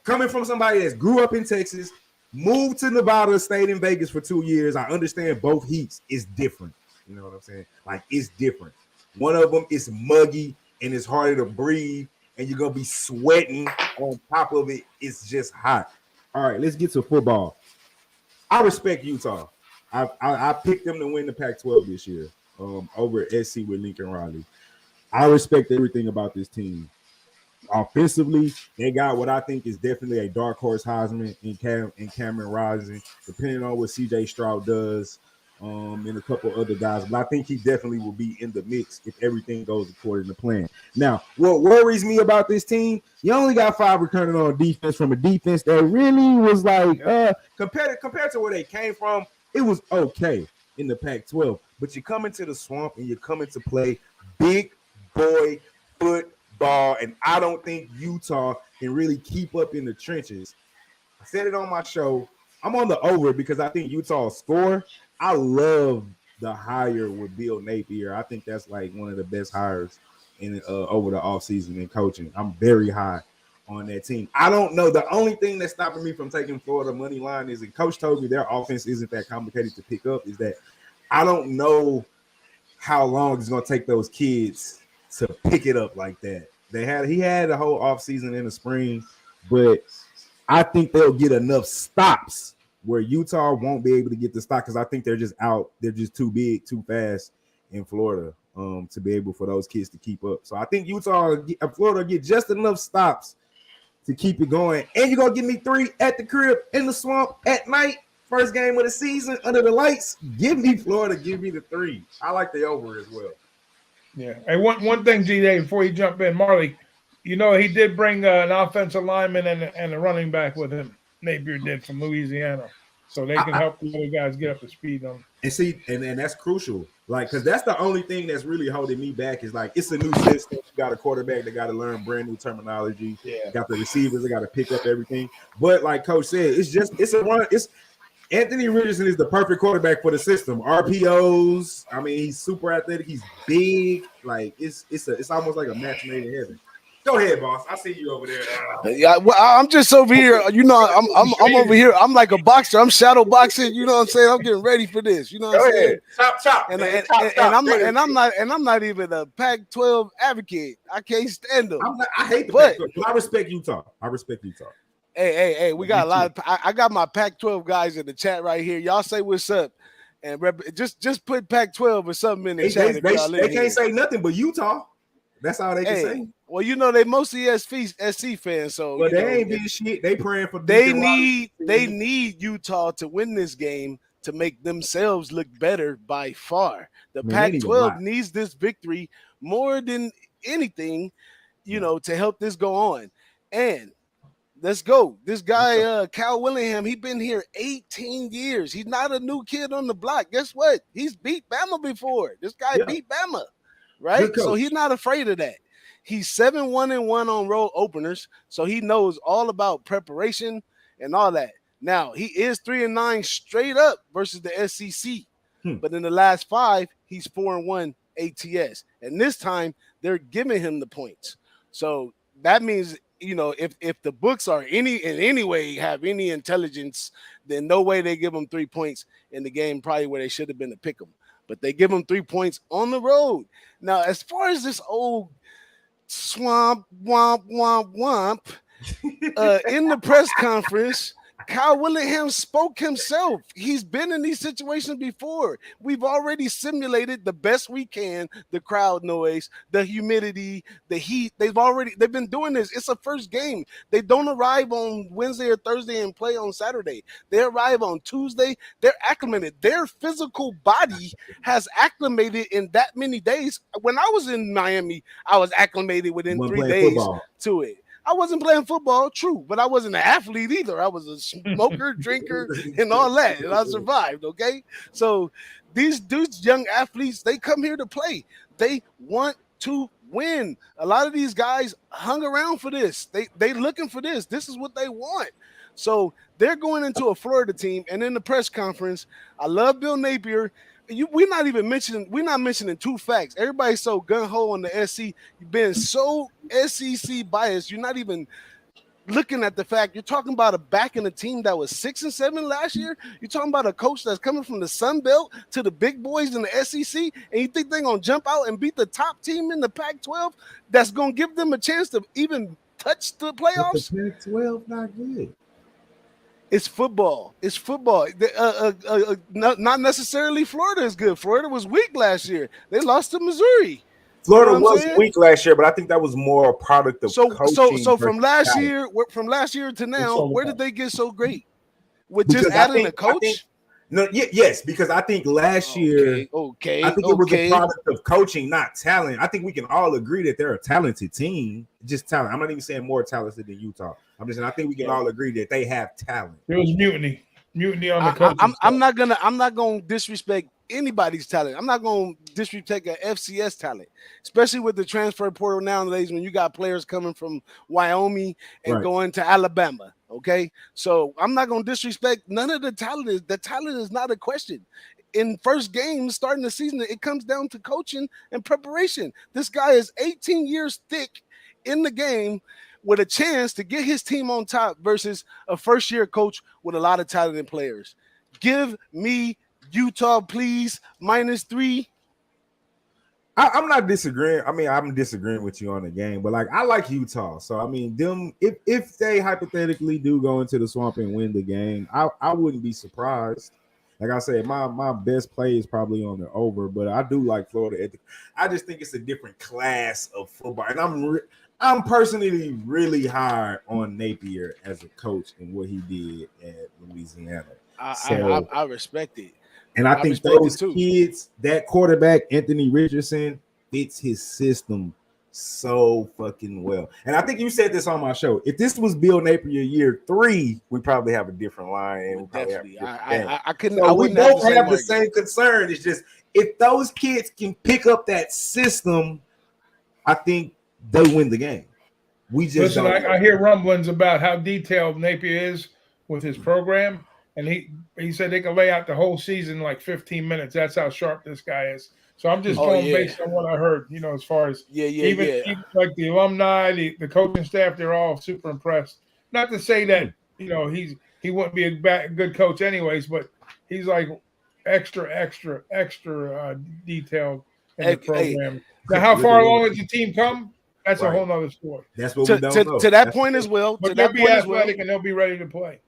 coming from somebody that grew up in Texas, moved to Nevada, stayed in Vegas for 2 years. I understand both heats is different. You know what I'm saying? Like, it's different. One of them is muggy and it's harder to breathe, and you're going to be sweating on top of it. It's just hot. All right, let's get to football. I respect Utah. I picked them to win the Pac-12 this year over SC with Lincoln Riley. I respect everything about this team. Offensively, they got what I think is definitely a dark horse Heisman in Cameron Rising, depending on what CJ Stroud does, and a couple other guys. But I think he definitely will be in the mix if everything goes according to plan. Now, what worries me about this team, you only got 5 returning on defense from a defense that really was like, compared to where they came from, it was okay in the Pac-12. But you come into the swamp and you're coming to play big boy football, and I don't think Utah can really keep up in the trenches. I said it on my show. I'm on the over because I think Utah will score. I love the hire with Bill Napier. I think that's like one of the best hires in over the offseason in coaching. I'm very high on that team. I don't know. The only thing that's stopping me from taking Florida money line is, and Coach told me their offense isn't that complicated to pick up, is that I don't know how long it's going to take those kids to pick it up like that. He had a whole offseason in the spring, but I think they'll get enough stops where Utah won't be able to get the stop because I think they're just out. They're just too big, too fast in Florida to be able for those kids to keep up. So I think Florida get just enough stops to keep it going. And you're going to give me 3 at the crib in the swamp at night. First game of the season under the lights. Give me Florida. Give me the 3. I like the over as well. Yeah. Hey, one thing, G-Day, before you jump in, Marley, he did bring an offensive lineman and a running back with him. Napier did from Louisiana. So they can help the other guys get up to speed on. And see, and that's crucial. Like, because that's the only thing that's really holding me back is like, it's a new system. You got a quarterback that got to learn brand new terminology. Yeah. You got the receivers that got to pick up everything. But like Coach said, it's a run. Anthony Richardson is the perfect quarterback for the system. RPOs. I mean, he's super athletic. He's big. Like it's almost like a match made in heaven. Go ahead, boss. I see you over there. Yeah, well, I'm just over here. You know, I'm over here. I'm like a boxer. I'm shadow boxing. You know what I'm saying? I'm getting ready for this. You know what I'm saying? Chop, and, man. I'm not even a Pac-12 advocate. I can't stand them. I hate the Pac-12, but I respect Utah. Hey, we got a lot of. I got my Pac-12 guys in the chat right here. Y'all say what's up, and just put Pac-12 or something in the chat. They can't say nothing but Utah. That's all they can say. Well, you know, they mostly SC fans, so but they ain't being shit. They praying for. They need Utah to win this game to make themselves look better by far. The Pac-12 needs this victory more than anything, you know, to help this go on. And let's go. This guy, Cal Willingham, he's been here 18 years. He's not a new kid on the block. Guess what? He's beat Bama before. This guy beat Bama, right? So he's not afraid of that. He's 7-1-1 on road openers, so he knows all about preparation and all that. Now, he is 3-9 straight up versus the SEC, but in the last 5, he's 4-1 ATS. And this time, they're giving him the points. So that means, you know, if the books are in any way have any intelligence, then no way they give him 3 points in the game, probably where they should have been to pick him. But they give him 3 points on the road. Now, as far as this old swamp, womp, in the press conference, Kyle Willingham spoke himself. He's been in these situations before. We've already simulated the best we can, the crowd noise, the humidity, the heat. They've been doing this. It's a first game. They don't arrive on Wednesday or Thursday and play on Saturday. They arrive on Tuesday. They're acclimated. Their physical body has acclimated in that many days. When I was in Miami, I was acclimated within 3 days to it. I wasn't playing football, true, but I wasn't an athlete either. I was a smoker, drinker, and all that, and I survived, okay? So these dudes, young athletes, they come here to play. They want to win. A lot of these guys hung around for this. They looking for this. This is what they want. So they're going into a Florida team, and in the press conference, I love Bill Napier. We're not mentioning 2 facts. Everybody's so gung-ho on the SC. You've been so SEC biased. You're not even looking at the fact. You're talking about a back in a team that was 6-7 last year. You're talking about a coach that's coming from the Sun Belt to the big boys in the SEC, and you think they're going to jump out and beat the top team in the Pac-12 that's going to give them a chance to even touch the playoffs? The Pac-12 not good. It's football. Not necessarily Florida is good. Florida was weak last year. They lost to Missouri. Florida was weak last year, but I think that was more a product of coaching. So from last year to now, where did they get so great? With just adding a coach? Yes, because I think last year, I think it was a product of coaching, not talent. I think we can all agree that they're a talented team, just talent. I'm not even saying more talented than Utah. I'm just saying I think we can all agree that they have talent. There was mutiny on the coaching. I'm not gonna disrespect anybody's talent. I'm not gonna disrespect a FCS talent, especially with the transfer portal nowadays when you got players coming from Wyoming and going to Alabama. Okay, so I'm not gonna disrespect none of the talent. The talent is not a question. In first game, starting the season, it comes down to coaching and preparation. This guy is 18 years thick in the game with a chance to get his team on top versus a first-year coach with a lot of talented players. Give me Utah, please, -3. I'm not disagreeing. I mean, I'm disagreeing with you on the game, but like I like Utah. So I mean, them if they hypothetically do go into the swamp and win the game, I wouldn't be surprised. Like I said, my best play is probably on the over, but I do like Florida. I just think it's a different class of football, and I'm personally really high on Napier as a coach and what he did at Louisiana. I respect it. And I think those kids, that quarterback, Anthony Richardson, fits his system so fucking well. And I think you said this on my show. If this was Bill Napier year 3, we probably have a different line. And we both have the same concern. It's just if those kids can pick up that system, I think they win the game. We just I hear rumblings about how detailed Napier is with his program. And he said they can lay out the whole season in like 15 minutes. That's how sharp this guy is. So I'm just going based on what I heard, as far as even like the alumni, the coaching staff, they're all super impressed. Not to say that, he wouldn't be a good coach anyways, but he's like extra detailed in the program. Now, how far along has the team come? That's a whole nother story. That's what we don't know. To that point as well. But they'll be athletic and they'll be ready to play.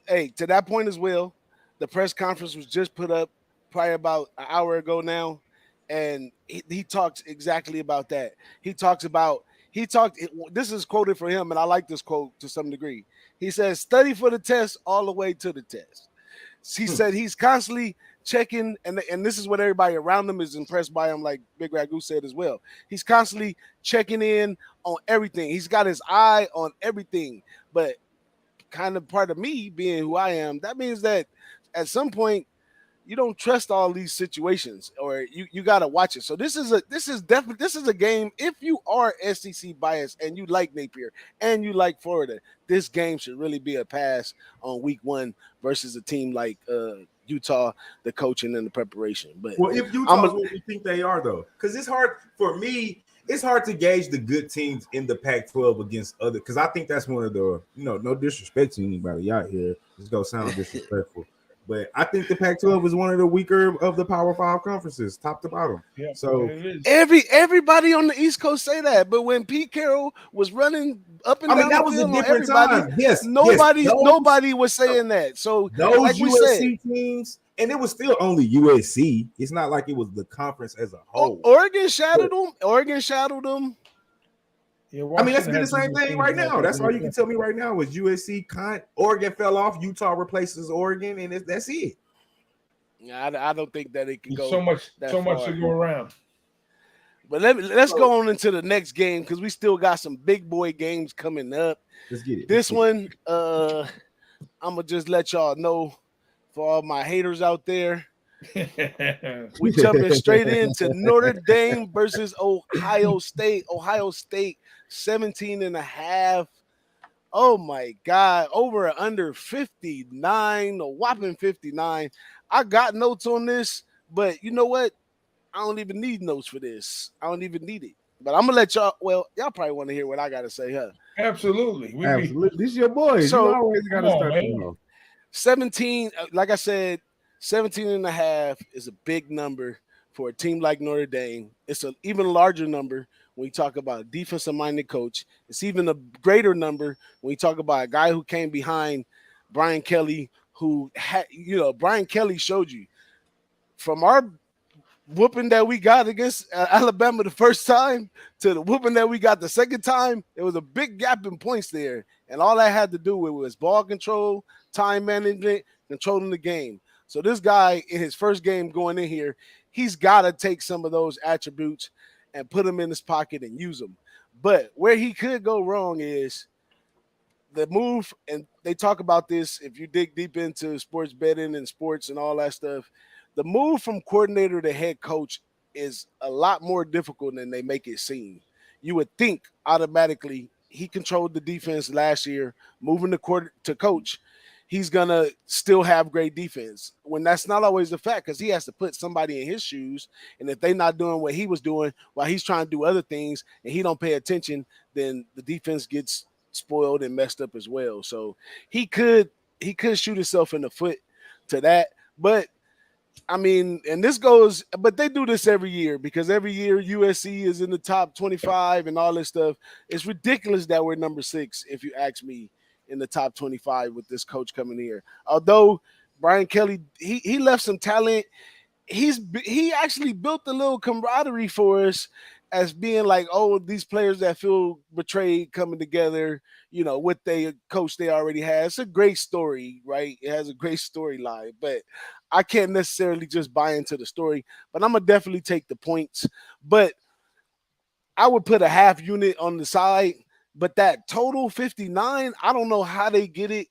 Hey, to that point as well, the press conference was just put up probably about an hour ago now, and he talks exactly about that. This is quoted for him, and I like this quote to some degree. He says, "Study for the test all the way to the test." He said he's constantly checking, and this is what everybody around him is impressed by him, like Big Ragoo said as well. He's constantly checking in on everything. He's got his eye on everything. But kind of part of me being who I am, that means that at some point you don't trust all these situations, or you got to watch it. So this is a game. If you are SEC biased and you like Napier and you like Florida, this game should really be a pass on week 1 versus a team like Utah, the coaching and the preparation. But if Utah's what we think they are, though, because it's hard for me. It's hard to gauge the good teams in the Pac-12 against other, because I think that's one of the, no disrespect to anybody out here. It's going to sound disrespectful. But I think the Pac-12 is one of the weaker of the Power 5 conferences, top to bottom. Yeah, so everybody on the East Coast say that, but when Pete Carroll was running up and down, that was a different time. Yes, nobody was saying that. So those like USC teams, and it was still only USC. It's not like it was the conference as a whole. Oregon shadowed them. Yeah, let's do the same thing right now. That's all you can tell me right now is USC. Oregon fell off. Utah replaces Oregon, and that's it. Yeah, I don't think that it can go so much to go around. But let's go on into the next game, because we still got some big boy games coming up. Let's get it. This one, I'm gonna just let y'all know for all my haters out there. We jumping straight into Notre Dame versus Ohio State. Ohio State 17.5. Oh my God, over under 59, a whopping 59. I got notes on this, but you know what? I don't even need notes for this. I don't even need it. But I'm gonna let y'all. Well, y'all probably want to hear what I gotta say, huh? Absolutely. This is your boy. So, you always gotta start. 17, like I said, 17.5 is a big number for a team like Notre Dame. It's an even larger number when you talk about a defensive-minded coach. It's even a greater number when you talk about a guy who came behind Brian Kelly, who had, Brian Kelly showed you from our whooping that we got against Alabama the first time to the whooping that we got the second time. There was a big gap in points there, and all that had to do with was ball control, time management, controlling the game. So this guy in his first game going in here, he's got to take some of those attributes and put them in his pocket and use them. But where he could go wrong is the move, and they talk about this if you dig deep into sports betting and sports and all that stuff. The move from coordinator to head coach is a lot more difficult than they make it seem. You would think automatically he controlled the defense last year, moving to coach, he's going to still have great defense, when that's not always the fact, because he has to put somebody in his shoes. And if they're not doing what he was doing while he's trying to do other things and he don't pay attention, then the defense gets spoiled and messed up as well. So he could shoot himself in the foot to that. But I mean, and this goes, but they do this every year, because every year USC is in the top 25 and all this stuff. It's ridiculous that we're number 6, if you ask me, in the top 25 with this coach coming here. Although Brian Kelly, he left some talent. He actually built a little camaraderie for us, as being like, oh, these players that feel betrayed coming together, with the coach they already had. It's a great story, right? It has a great storyline, but I can't necessarily just buy into the story. But I'm going to definitely take the points. But I would put a half unit on the side. But that total 59, I don't know how they get it,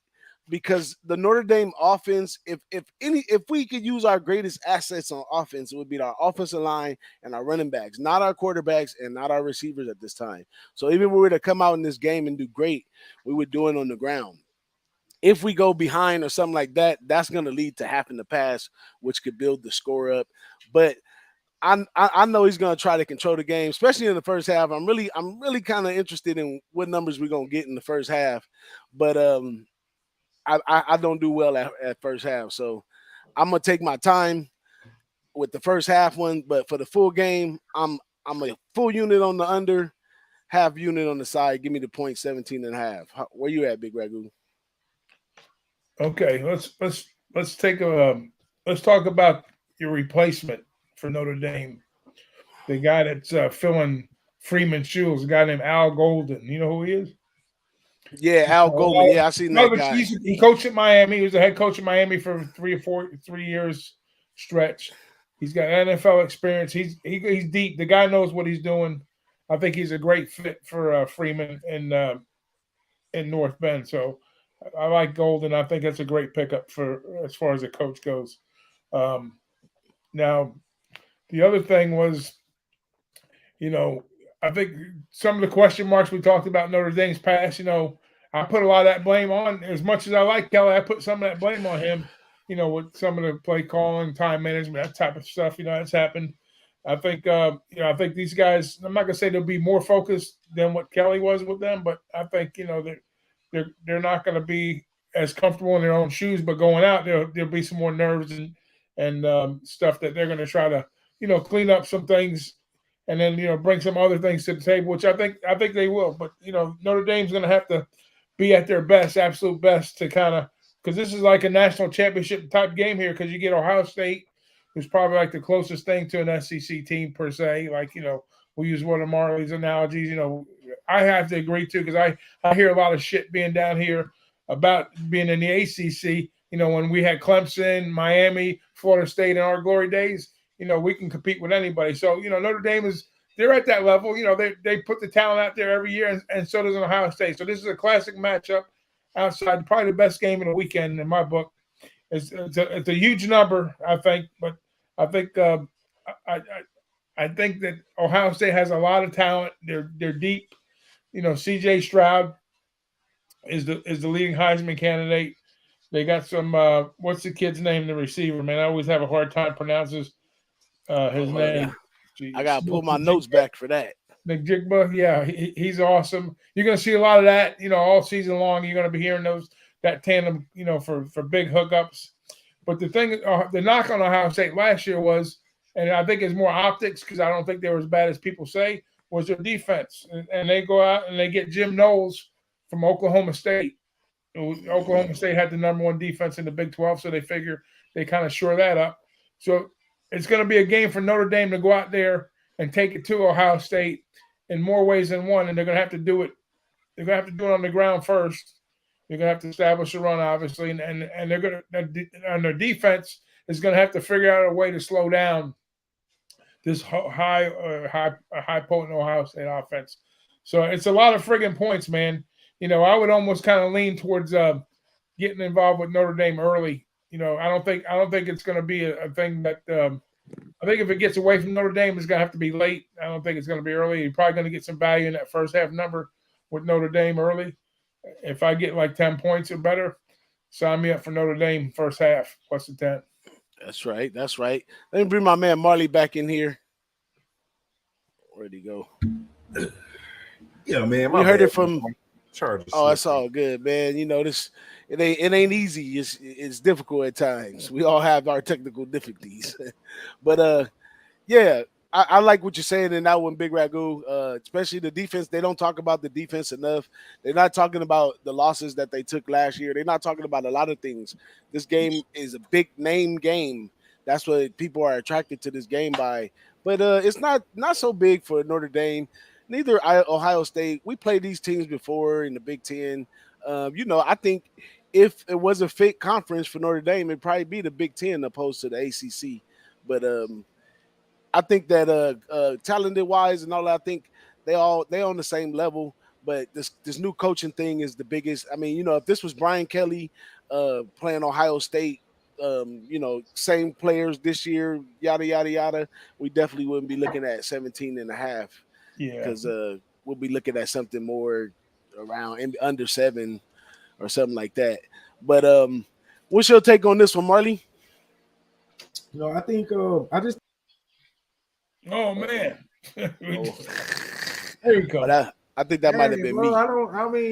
because the Notre Dame offense, if we could use our greatest assets on offense, it would be our offensive line and our running backs, not our quarterbacks and not our receivers at this time. So even if we were to come out in this game and do great, we would do it on the ground. If we go behind or something like that, that's going to lead to having to pass, which could build the score up. But I know he's gonna try to control the game, especially in the first half. I'm really kind of interested in what numbers we're gonna get in the first half, but I don't do well at first half, so I'm gonna take my time with the first half one. But for the full game, I'm a full unit on the under, half unit on the side. Give me the point 17.5. Where you at, Big Ragoo? Okay, let's take a let's talk about your replacement for Notre Dame. The guy that's filling Freeman's shoes, a guy named Al Golden. You know who he is? Yeah, Al Goldman. Yeah, I seen that guy. He coached at Miami. He was the head coach at Miami for 3 years stretch. He's got NFL experience. He's deep. The guy knows what he's doing. I think he's a great fit for Freeman in North Bend. So I like Golden. I think that's a great pickup for as far as a coach goes. Now, the other thing was, I think some of the question marks we talked about Notre Dame's past, I put a lot of that blame on. As much as I like Kelly, I put some of that blame on him, with some of the play calling, time management, that type of stuff, that's happened. I think, I think these guys, I'm not going to say they'll be more focused than what Kelly was with them, but I think, they're not going to be as comfortable in their own shoes, but going out, there'll be some more nerves and stuff that they're going to try to, clean up some things and then, bring some other things to the table, which I think they will. But, Notre Dame's going to have to be at their best, absolute best to kind of, because this is like a national championship type game here, because you get Ohio State, who's probably like the closest thing to an SEC team per se. Like, we use one of Marley's analogies, I have to agree too, because I hear a lot of shit being down here about being in the ACC. When we had Clemson, Miami, Florida State in our glory days, we can compete with anybody. So, Notre Dame they're at that level. They put the talent out there every year, and so does Ohio State. So this is a classic matchup outside, probably the best game of the weekend in my book. It's a huge number, I think, but I think I think that Ohio State has a lot of talent. They're deep. C.J. Stroud is the leading Heisman candidate. They got some. What's the kid's name? The receiver, man. I always have a hard time pronouncing his name. I gotta pull my notes back for that. McJigba, yeah, he's awesome. You're gonna see a lot of that, all season long. You're gonna be hearing that tandem, for big hookups. But the thing, the knock on Ohio State last year was, and I think it's more optics because I don't think they were as bad as people say, was their defense. And they go out and they get Jim Knowles from Oklahoma State. Oklahoma State had the #1 defense in the Big 12, so they figure they kind of shore that up. So it's going to be a game for Notre Dame to go out there and take it to Ohio State in more ways than one, and they're going to have to do it. They're going to have to do it on the ground first. They're going to have to establish a run, obviously, and they're going to, and their defense is going to have to figure out a way to slow down this high potent Ohio State offense. So it's a lot of friggin' points, man. I would almost kind of lean towards getting involved with Notre Dame early. I don't think it's going to be a thing that I think if it gets away from Notre Dame, it's going to have to be late. I don't think it's going to be early. You're probably going to get some value in that first half number with Notre Dame early. If I get like 10 points or better, sign me up for Notre Dame first half plus the 10. That's right. Let me bring my man Marley back in here. Where'd he go? Yeah, man. We heard it from Chargers. Oh, that's all good, man. This it ain't easy. It's difficult at times. We all have our technical difficulties. But yeah, I like what you're saying in that one, Big Ragoo. Especially the defense. They don't talk about the defense enough. They're not talking about the losses that they took last year. They're not talking about a lot of things. This game is a big name game. That's what people are attracted to this game by. But it's not so big for Notre Dame. Neither Ohio State. We played these teams before in the Big Ten. I think if it was a fit conference for Notre Dame, it'd probably be the Big Ten opposed to the ACC. But I think that talented wise and all that, I think they on the same level. But this new coaching thing is the biggest. I mean, if this was Brian Kelly playing Ohio State, same players this year, yada yada yada, we definitely wouldn't be looking at 17.5. Yeah, because we'll be looking at something more around under 7 or something like that. But what's your take on this one, Marley? I think I just Oh man. Oh. There you go. But I think that might have been me.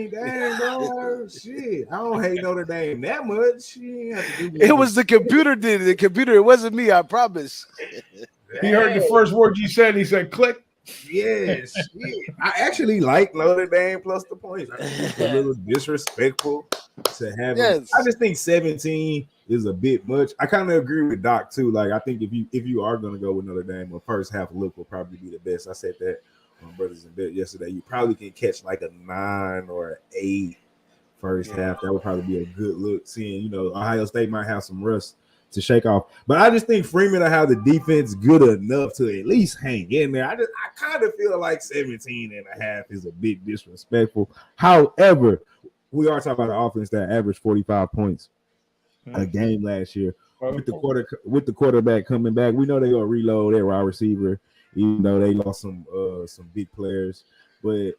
Dang, bro. Shit. I don't hate Notre Dame that much. It was the computer did it. The computer, it wasn't me, I promise. He heard the first word you said, he said click. Yes. I actually like Notre Dame plus the points. I think it's a little disrespectful to have it. I just think 17 is a bit much. I kind of agree with Doc too. Like, I think if you are gonna go with Notre Dame, a first half look will probably be the best. I said that on Brothers in Bet yesterday. You probably can catch like a 9 or an 8 first half. That would probably be a good look. Seeing, Ohio State might have some rust to shake off, but I just think Freeman will have the defense good enough to at least hang in there. I kind of feel like 17 and a half is a bit disrespectful. However, we are talking about an offense that averaged 45 points a game last year. With the quarterback coming back, we know they're gonna reload their wide receiver, even though they lost some big players. But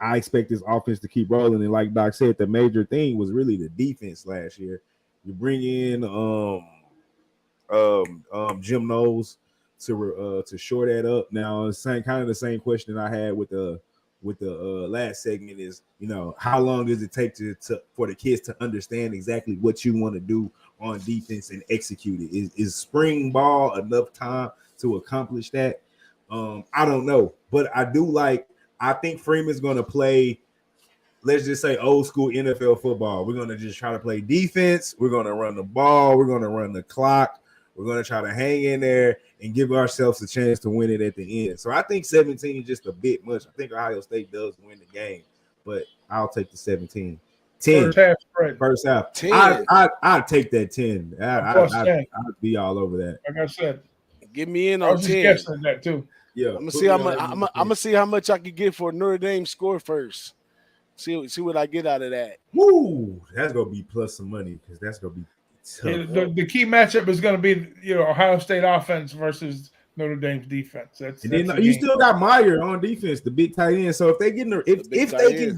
I expect this offense to keep rolling. And like Doc said, the major thing was really the defense last year. You bring in Jim Knowles to shore that up. Now, the same question I had with the last segment is, how long does it take for the kids to understand exactly what you want to do on defense and execute it? Is spring ball enough time to accomplish that? I don't know, but I think Freeman's going to play, let's just say, old school NFL football. We're going to just try to play defense. We're going to run the ball. We're going to run the clock. We're going to try to hang in there and give ourselves a chance to win it at the end. So I think 17 is just a bit much. I think Ohio State does win the game, but I'll take the 17. 10. First half. 10. I'd take that 10. I'd be all over that. Like I said, get me in on 10. I was just guessing that too. Yeah, I'm gonna see how much I can get for Notre Dame score first. See what I get out of that. Woo! That's gonna be plus some money because that's gonna be tough. The key matchup is gonna be Ohio State offense versus Notre Dame's defense. That's you still got Meyer on defense, the big tight end. So if they can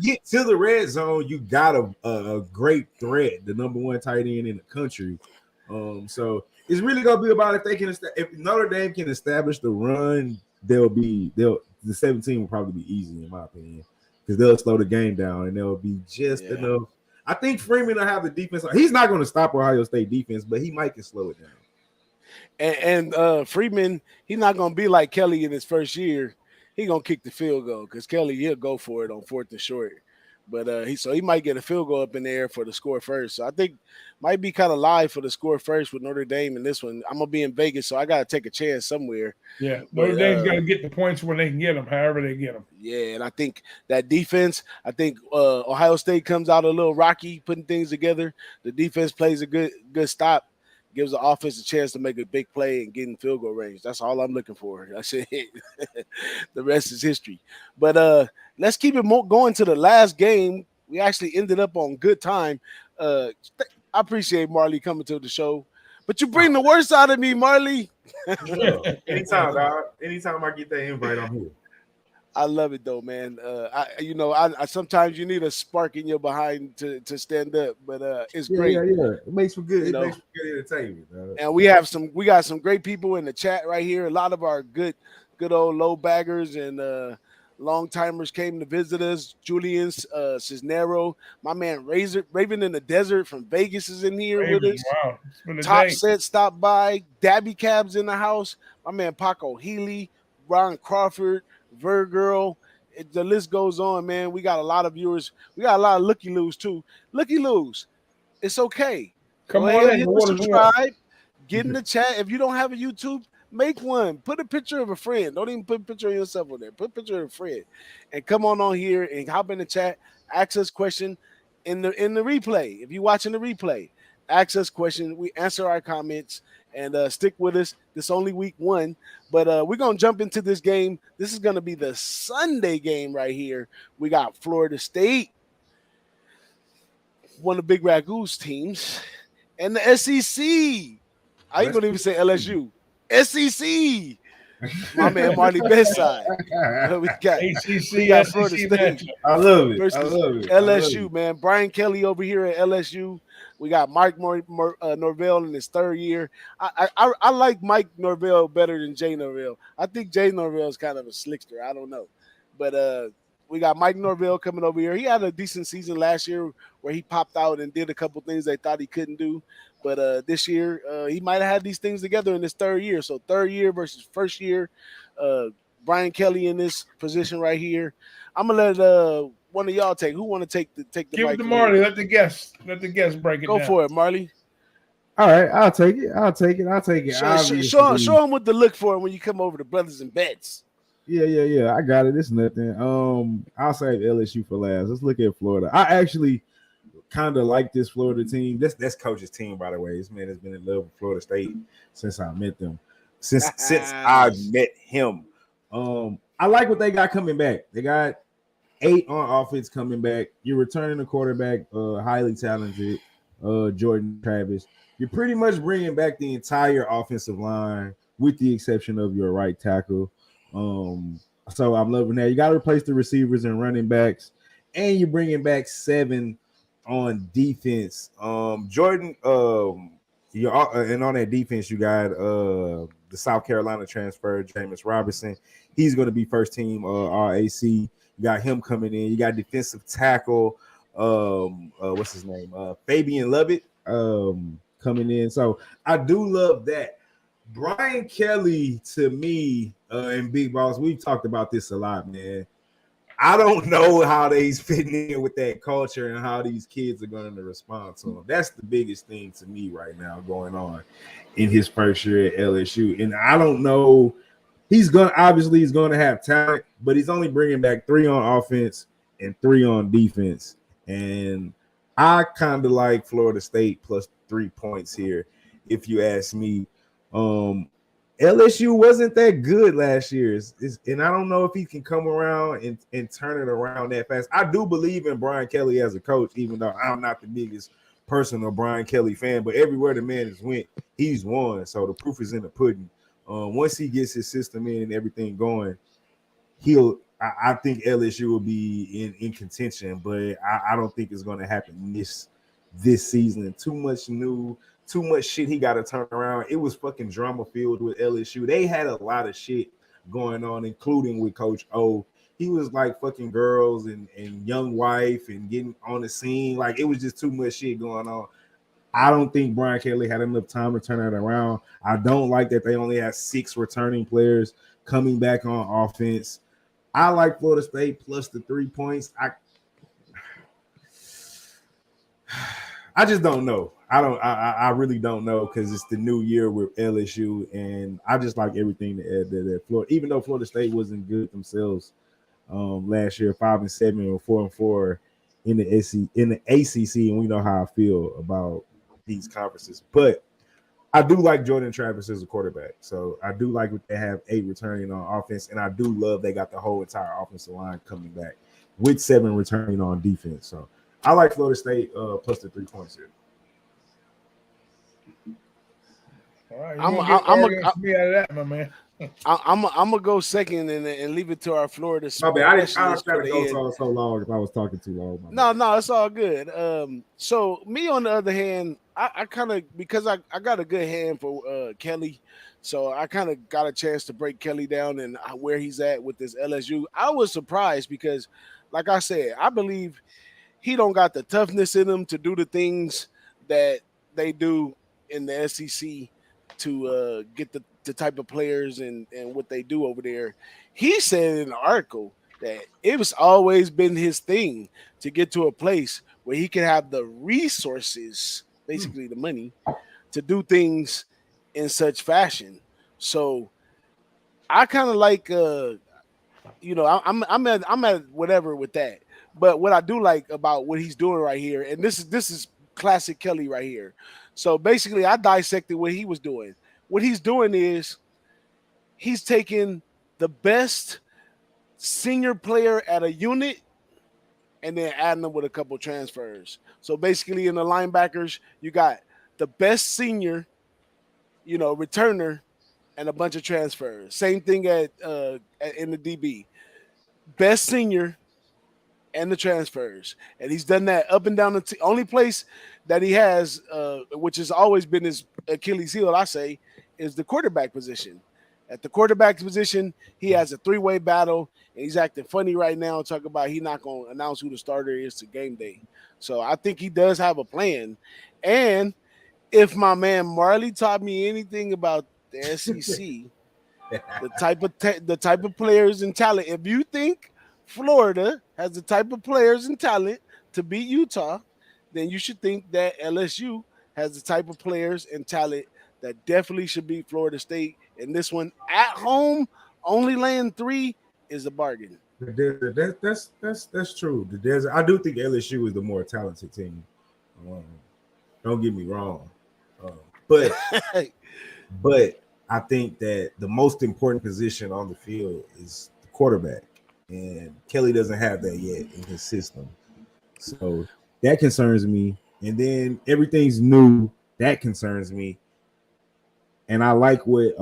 get to the red zone, you got a great threat, the number one tight end in the country. So it's really gonna be about if Notre Dame can establish the run, the 17 will probably be easy in my opinion because they'll slow the game down and they'll be just enough. I think Freeman will have the defense. He's not going to stop Ohio State defense, but he might can slow it down. And Freeman, he's not going to be like Kelly in his first year. He's going to kick the field goal because Kelly, he'll go for it on 4th and short. But he might get a field goal up in the air for the score first. So I think might be kind of live for the score first with Notre Dame in this one. I'm going to be in Vegas, so I got to take a chance somewhere. Yeah, Notre Dame's got to get the points when they can get them, however they get them. Yeah, and I think that defense, Ohio State comes out a little rocky, putting things together. The defense plays a good stop, gives the offense a chance to make a big play and get in field goal range. That's all I'm looking for. That's it. The rest is history. But let's keep it going to the last game. We actually ended up on good time. I appreciate Marley coming to the show, but you bring the worst out of me, Marley. Anytime, dog. Anytime I get that invite, I'm here. I love it though, man. I sometimes you need a spark in your behind to stand up, but it's great. Yeah. It makes for good. It makes for good entertainment. And we got some great people in the chat right here. A lot of our good old low baggers and long timers came to visit us. Julian Cisnero, my man Raven in the Desert from Vegas is in here with us. Wow. Top Set stopped by. Dabby Cabs in the house. My man Paco Healy, Ron Crawford, Virgirl. The list goes on, man. We got a lot of viewers. We got a lot of looky-loos too. Looky-loos, it's okay. Come Go on ahead, in. Subscribe. Get in the chat. If you don't have a YouTube, make one. Put a picture of a friend. Don't even put a picture of yourself on there. Put a picture of a friend. And come on here and hop in the chat. Ask us question in the replay. If you're watching the replay, ask us question. We answer our comments and stick with us. This only week 1. But we're going to jump into this game. This is going to be the Sunday game right here. We got Florida State, one of Big Ragoo's teams, and the SEC. I ain't going to even say LSU. SEC. My man Marty Bestside. We got Florida State. I love it. Versus LSU, man. Brian Kelly over here at LSU. We got Mike Norvell in his third year. I like Mike Norvell better than Jay Norvell. I think Jay Norvell is kind of a slickster. I don't know, but we got Mike Norvell coming over here. He had a decent season last year where he popped out and did a couple things they thought he couldn't do. But this year, he might have had these things together in his third year. So third year versus first year. Brian Kelly in this position right here. I'm gonna let one of y'all take. Who want to take the Give mic? it to Marley. Let the guests break it Go down. for it, Marley. All right, I'll take it. Show him what to look for when you come over to Brothers and Bets. Yeah. I got it. It's nothing. I'll save LSU for last. Let's look at Florida. I actually kind of like this Florida team. That's coach's team, by the way. This man has been in love with Florida State since I met them. Since I met him. I like what they got coming back. They got 8 on offense coming back. You're returning a quarterback, highly talented, Jordan Travis. You're pretty much bringing back the entire offensive line with the exception of your right tackle. So I'm loving that. You got to replace the receivers and running backs, and you're bringing back 7 on defense. Jordan, and on that defense, you got the South Carolina transfer, Jameis Robinson. He's going to be first team RAC. You got him coming in. You got defensive tackle, what's his name? Fabian Lovett coming in. So I do love that. Brian Kelly, to me, and Bigboss, we've talked about this a lot, man. I don't know how he's fitting in with that culture and how these kids are going to respond to him. That's the biggest thing to me right now going on in his first year at LSU. And I don't know. He's going to have talent, but he's only bringing back 3 on offense and 3 on defense. And I kind of like Florida State plus 3 points here, if you ask me. LSU wasn't that good last year, and I don't know if he can come around and turn it around that fast. I do believe in Brian Kelly as a coach, even though I'm not the biggest personal Brian Kelly fan, but everywhere the man has went, he's won. So the proof is in the pudding. Once he gets his system in and everything going, I think LSU will be in contention, but I don't think it's going to happen this season. Too much shit he got to turn around. It was fucking drama filled with LSU. They had a lot of shit going on, including with Coach O. He was like fucking girls and young wife and getting on the scene. Like, it was just too much shit going on. I don't think Brian Kelly had enough time to turn it around. I don't like that they only have 6 returning players coming back on offense. I like Florida State plus the 3 points. I just don't know. I really don't know because it's the new year with LSU, and I just like everything that Florida. Even though Florida State wasn't good themselves last year, 5-7 or 4-4 in the ACC, and we know how I feel about these conferences. But I do like Jordan Travis as a quarterback, so I do like what they have 8 returning on offense, and I do love they got the whole entire offensive line coming back with 7 returning on defense. So I like Florida State plus the 3 points here. All right, I'm gonna go second and leave it to our Florida. My bad. I was trying to go so long if I was talking too long. No, it's all good. So me on the other hand, I kind of, because I got a good hand for Kelly, so I kind of got a chance to break Kelly down and where he's at with this LSU. I was surprised because, like I said, I believe he don't got the toughness in him to do the things that they do in the SEC to get the type of players and what they do over there. He said in an article that it was always been his thing to get to a place where he can have the resources, basically the money, to do things in such fashion. So I kind of like, I'm at whatever with that. But what I do like about what he's doing right here, and this is classic Kelly right here. So basically, I dissected what he was doing. What he's doing is he's taking the best senior player at a unit and then adding them with a couple transfers. So basically, in the linebackers, you got the best senior, returner, and a bunch of transfers. Same thing in the DB. Best senior, and the transfers. And he's done that up and down the only place that he has, which has always been his Achilles heel, I say, is the quarterback position. At the quarterback position, he has a three-way battle, and he's acting funny right now, talking about he not going to announce who the starter is to game day. So I think he does have a plan. And if my man Marley taught me anything about the SEC, the type of players and talent, if you think Florida has the type of players and talent to beat Utah, then you should think that LSU has the type of players and talent that definitely should beat Florida State. And this one at home, only laying 3 is a bargain. That's true. I do think LSU is the more talented team. Don't get me wrong, but I think that the most important position on the field is the quarterback, and Kelly doesn't have that yet in his system, so that concerns me. And then everything's new, that concerns me. And I like what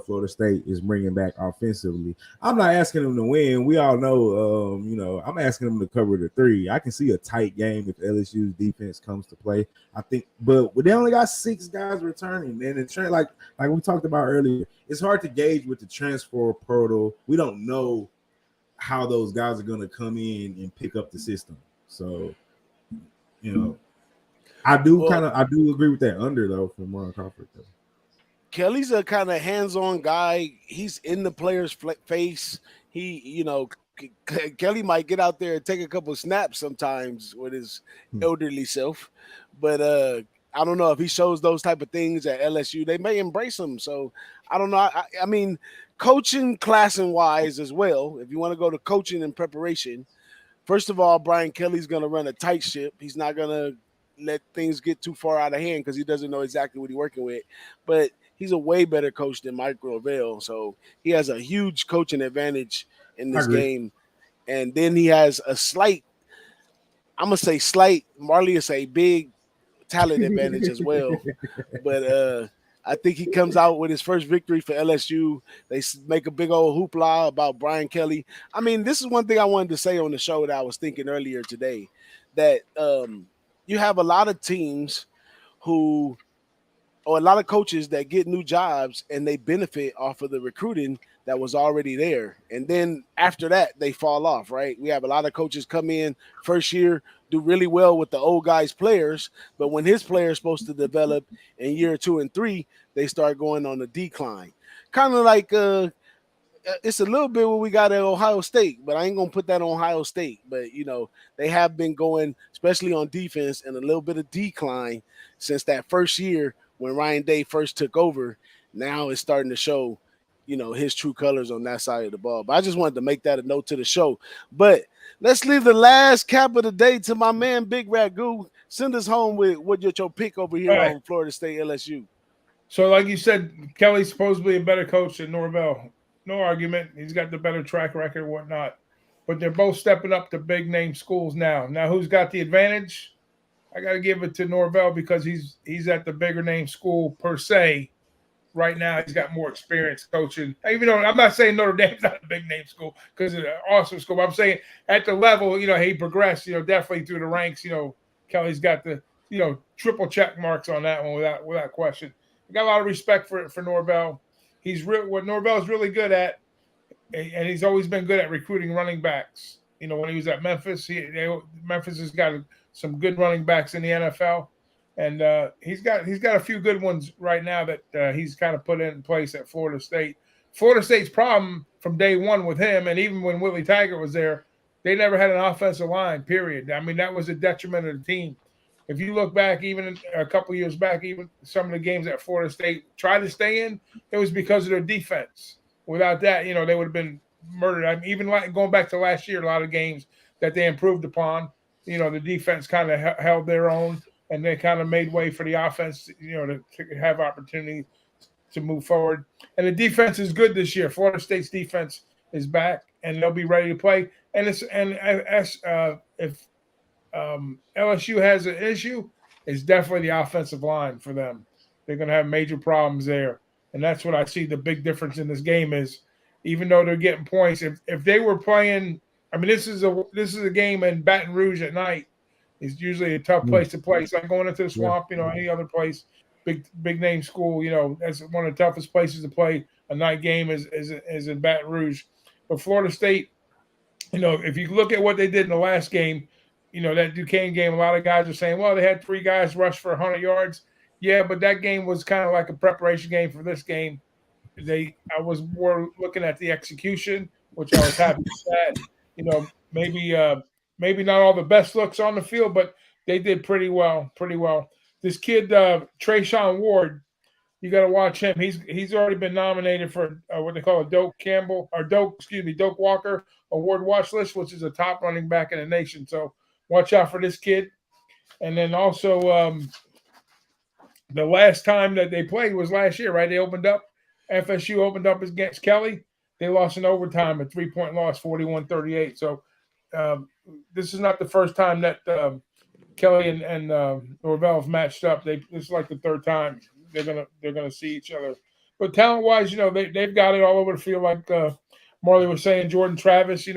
Florida State is bringing back offensively. I'm not asking them to win. We all know, I'm asking them to cover the 3. I can see a tight game if LSU's defense comes to play. I think, but they only got 6 guys returning. And the like we talked about earlier, it's hard to gauge with the transfer portal. We don't know how those guys are going to come in and pick up the system. So, I do agree with that under though from Ron Crawford though. Kelly's a kind of hands-on guy. He's in the player's face. Kelly might get out there and take a couple of snaps sometimes with his elderly self, but I don't know if he shows those type of things at LSU. They may embrace him. So I don't know. I mean, coaching class and wise as well. If you want to go to coaching and preparation, first of all, Brian Kelly's going to run a tight ship. He's not going to let things get too far out of hand because he doesn't know exactly what he's working with. But he's a way better coach than Mike Rovell. So he has a huge coaching advantage in this game. And then he has a slight, I'm going to say slight, Marley will say big talent advantage as well. But I think he comes out with his first victory for LSU. They make a big old hoopla about Brian Kelly. I mean, this is one thing I wanted to say on the show that I was thinking earlier today, that you have a lot of teams or a lot of coaches that get new jobs and they benefit off of the recruiting that was already there. And then after that, they fall off, right? We have a lot of coaches come in first year, do really well with the old guys' players, but when his players supposed to develop in year 2 and 3, they start going on a decline. Kind of like it's a little bit what we got at Ohio State, but I ain't going to put that on Ohio State. But, they have been going, especially on defense, in a little bit of decline since that first year when Ryan Day first took over. Now it's starting to show, his true colors on that side of the ball. But I just wanted to make that a note to the show. But let's leave the last cap of the day to my man, Big Ragoo. Send us home with what your pick over here on Florida State LSU. So like you said, Kelly's supposedly a better coach than Norvell. No argument. He's got the better track record and whatnot. But they're both stepping up to big name schools now. Now, who's got the advantage? I got to give it to Norvell because he's at the bigger name school per se. Right now, he's got more experience coaching. Even though I'm not saying Notre Dame's not a big name school because it's an awesome school. But I'm saying at the level, he progressed, definitely through the ranks. Kelly's got the, triple check marks on that one without question. I got a lot of respect for Norvell. What Norvell's really good at, and he's always been good at recruiting running backs. When he was at Memphis, Memphis has got some good running backs in the NFL, and he's got a few good ones right now that he's kind of put in place at Florida State. Florida State's problem from day one with him, and even when Willie Taggart was there, they never had an offensive line, period. I mean, that was a detriment of the team. If you look back, even a couple years back, even some of the games that Florida State tried to stay in, it was because of their defense. Without that, they would have been murdered. I mean, even going back to last year, a lot of games that they improved upon, the defense kind of held their own, and they kind of made way for the offense, to have opportunity to move forward. And the defense is good this year. Florida State's defense is back, and they'll be ready to play. And if LSU has an issue, it's definitely the offensive line for them. They're going to have major problems there. And that's what I see the big difference in this game is, even though they're getting points, if they were playing I mean, this is a game in Baton Rouge at night. It's usually a tough place to play. It's like going into the Swamp, any other place, big name school. That's one of the toughest places to play a night game is in Baton Rouge. But Florida State, if you look at what they did in the last game, that Duquesne game, a lot of guys are saying, well, they had 3 guys rush for 100 yards. Yeah, but that game was kind of like a preparation game for this game. I was more looking at the execution, which I was happy with that. Maybe not all the best looks on the field, but they did pretty well. This kid, Treyshawn Ward, you got to watch him. He's already been nominated for what they call a Doak Walker Award watch list, which is a top running back in the nation. So watch out for this kid. And then also the last time that they played was last year, right? FSU opened up against Kelly. They lost in overtime, a 3-point loss, 41-38. So this is not the first time that Kelly and Norvell have matched up. This is like the third time they're gonna see each other. But talent wise, they've got it all over the field. Like Marley was saying, Jordan Travis.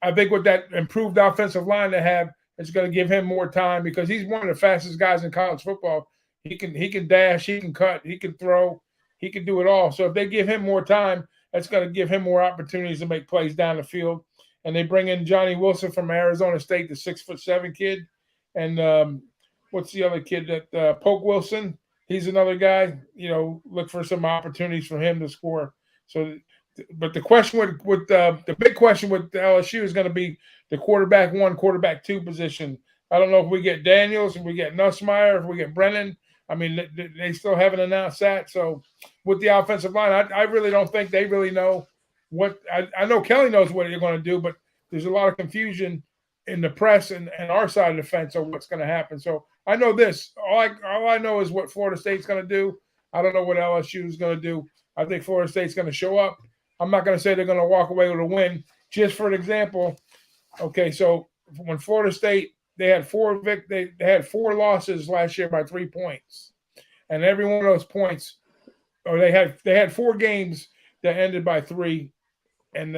I think with that improved offensive line they have, it's going to give him more time because he's one of the fastest guys in college football. He can dash, he can cut, he can throw, he can do it all. So if they give him more time, that's going to give him more opportunities to make plays down the field. And they bring in Johnny Wilson from Arizona State, the 6'7" kid. And what's the other kid that Polk Wilson? He's another guy. Look for some opportunities for him to score. So, but the question with the big question with LSU is going to be the quarterback 1, quarterback 2 position. I don't know if we get Daniels, if we get Nussmeier, if we get Brennan. I mean, they still haven't announced that. So with the offensive line, I really don't think they really know what – I know Kelly knows what they're going to do, but there's a lot of confusion in the press and our side of the fence of what's going to happen. So I know this. All I know is what Florida State's going to do. I don't know what LSU is going to do. I think Florida State's going to show up. I'm not going to say they're going to walk away with a win. Just for an example, okay, so when Florida State – they had 4 losses last year by 3 points, and every one of those points, or they had 4 games that ended by 3, and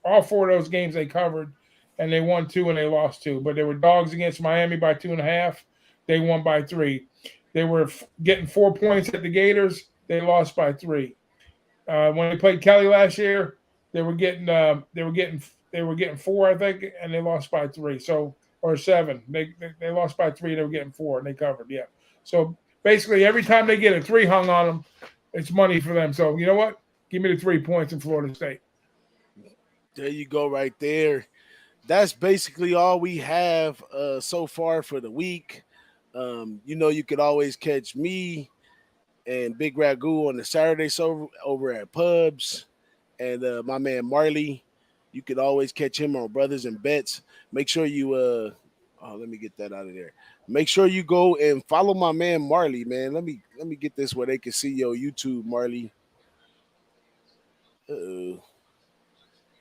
all 4 of those games they covered, and they won 2 and they lost 2. But they were dogs against Miami by 2.5. They won by 3. They were getting 4 points at the Gators. They lost by 3. When they played Kelly last year, they were getting 4, I think, and they lost by 3. So, or 7. They lost by 3. They were getting 4, and they covered. Yeah. So basically, every time they get a 3 hung on them, it's money for them. So you know what? Give me the 3 points in Florida State. There you go, right there. That's basically all we have so far for the week. You could always catch me and Big Ragoo on the Saturday over at Pubs, and my man Marley. You could always catch him on Brothers and Bets. Make sure you let me get that out of there. Make sure you go and follow my man Marley, man. Let me get this where they can see your YouTube, Marley. Here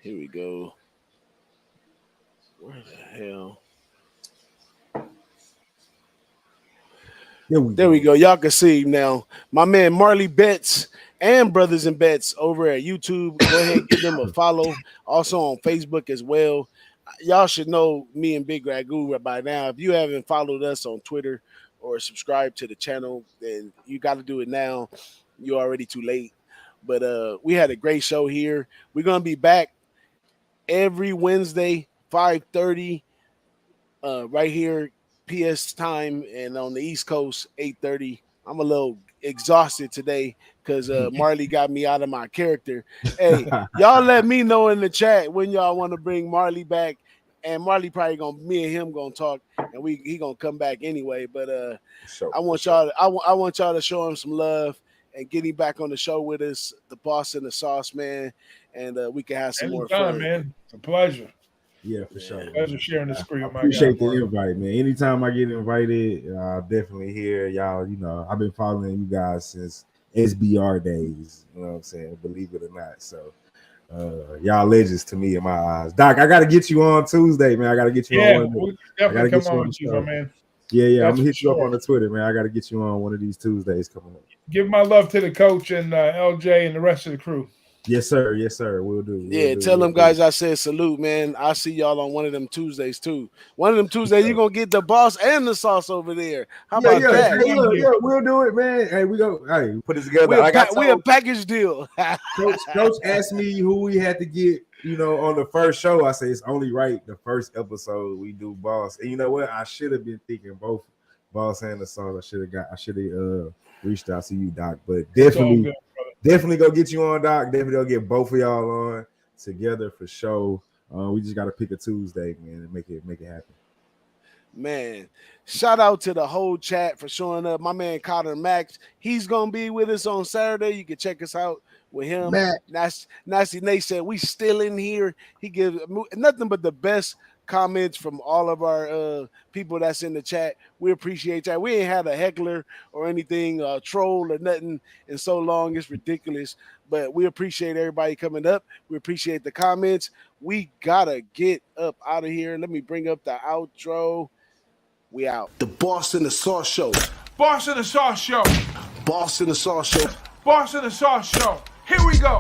we go. Where the hell? There we go. Y'all can see now. My man Marley Bets and Brothers and Bets over at YouTube. Go ahead and give them a follow. Also on Facebook as well. Y'all should know me and Big Ragoo by now. If you haven't followed us on Twitter or subscribed to the channel, then you got to do it now. You're already too late. But we had a great show here. We're going to be back every Wednesday, 5:30, right here, PS time, and on the East Coast, 8:30. I'm a little exhausted today because Marley got me out of my character. Hey, y'all let me know in the chat when y'all want to bring Marley back. And Marley probably me and him gonna talk, and he gonna come back anyway. But I want y'all to show him some love and get him back on the show with us, the boss and the sauce, man, and we can have some more fun. Man, it's a pleasure. Yeah, for sure. Pleasure sharing the screen. I appreciate the invite, man. Anytime I get invited, I'll definitely hear y'all. I've been following you guys since SBR days. You know what I'm saying? Believe it or not. So y'all legends to me in my eyes. Doc, I gotta get you on Tuesday, man. I gotta get you on. We'll definitely come on with you, my man. Yeah. I'm gonna hit you up on the Twitter, man. I gotta get you on one of these Tuesdays coming up. Give my love to the coach and LJ and the rest of the crew. Yes, sir. Yes, sir. We'll do. Tell them guys I said salute, man. I'll see y'all on one of them Tuesdays too. One of them Tuesdays, you're gonna get the boss and the sauce over there. How about that? Yeah, we'll do it, man. Hey, we go. Hey, put it together. We a package deal. Coach asked me who we had to get, on the first show. I say it's only right the first episode we do boss. And you know what? I should have been thinking both boss and the sauce. I should have reached out to you, Doc. But definitely go get you on, Doc. Definitely go get both of y'all on together for sure. We just got to pick a Tuesday, man, and make it happen. Man, shout out to the whole chat for showing up. My man Connor Max, he's gonna be with us on Saturday. You can check us out with him. Nasty Nate said we still in here. He gives nothing but the best comments from all of our people that's in the chat. We appreciate that. We ain't had a heckler or anything, troll or nothing in so long. It's ridiculous, but we appreciate everybody coming up. We appreciate the comments. We gotta get up out of here. Let me bring up the outro. We out. The Boss and the Sauce Show. Boss and the Sauce Show. Boss and the Sauce Show. Boss and the Sauce Show. Here we go.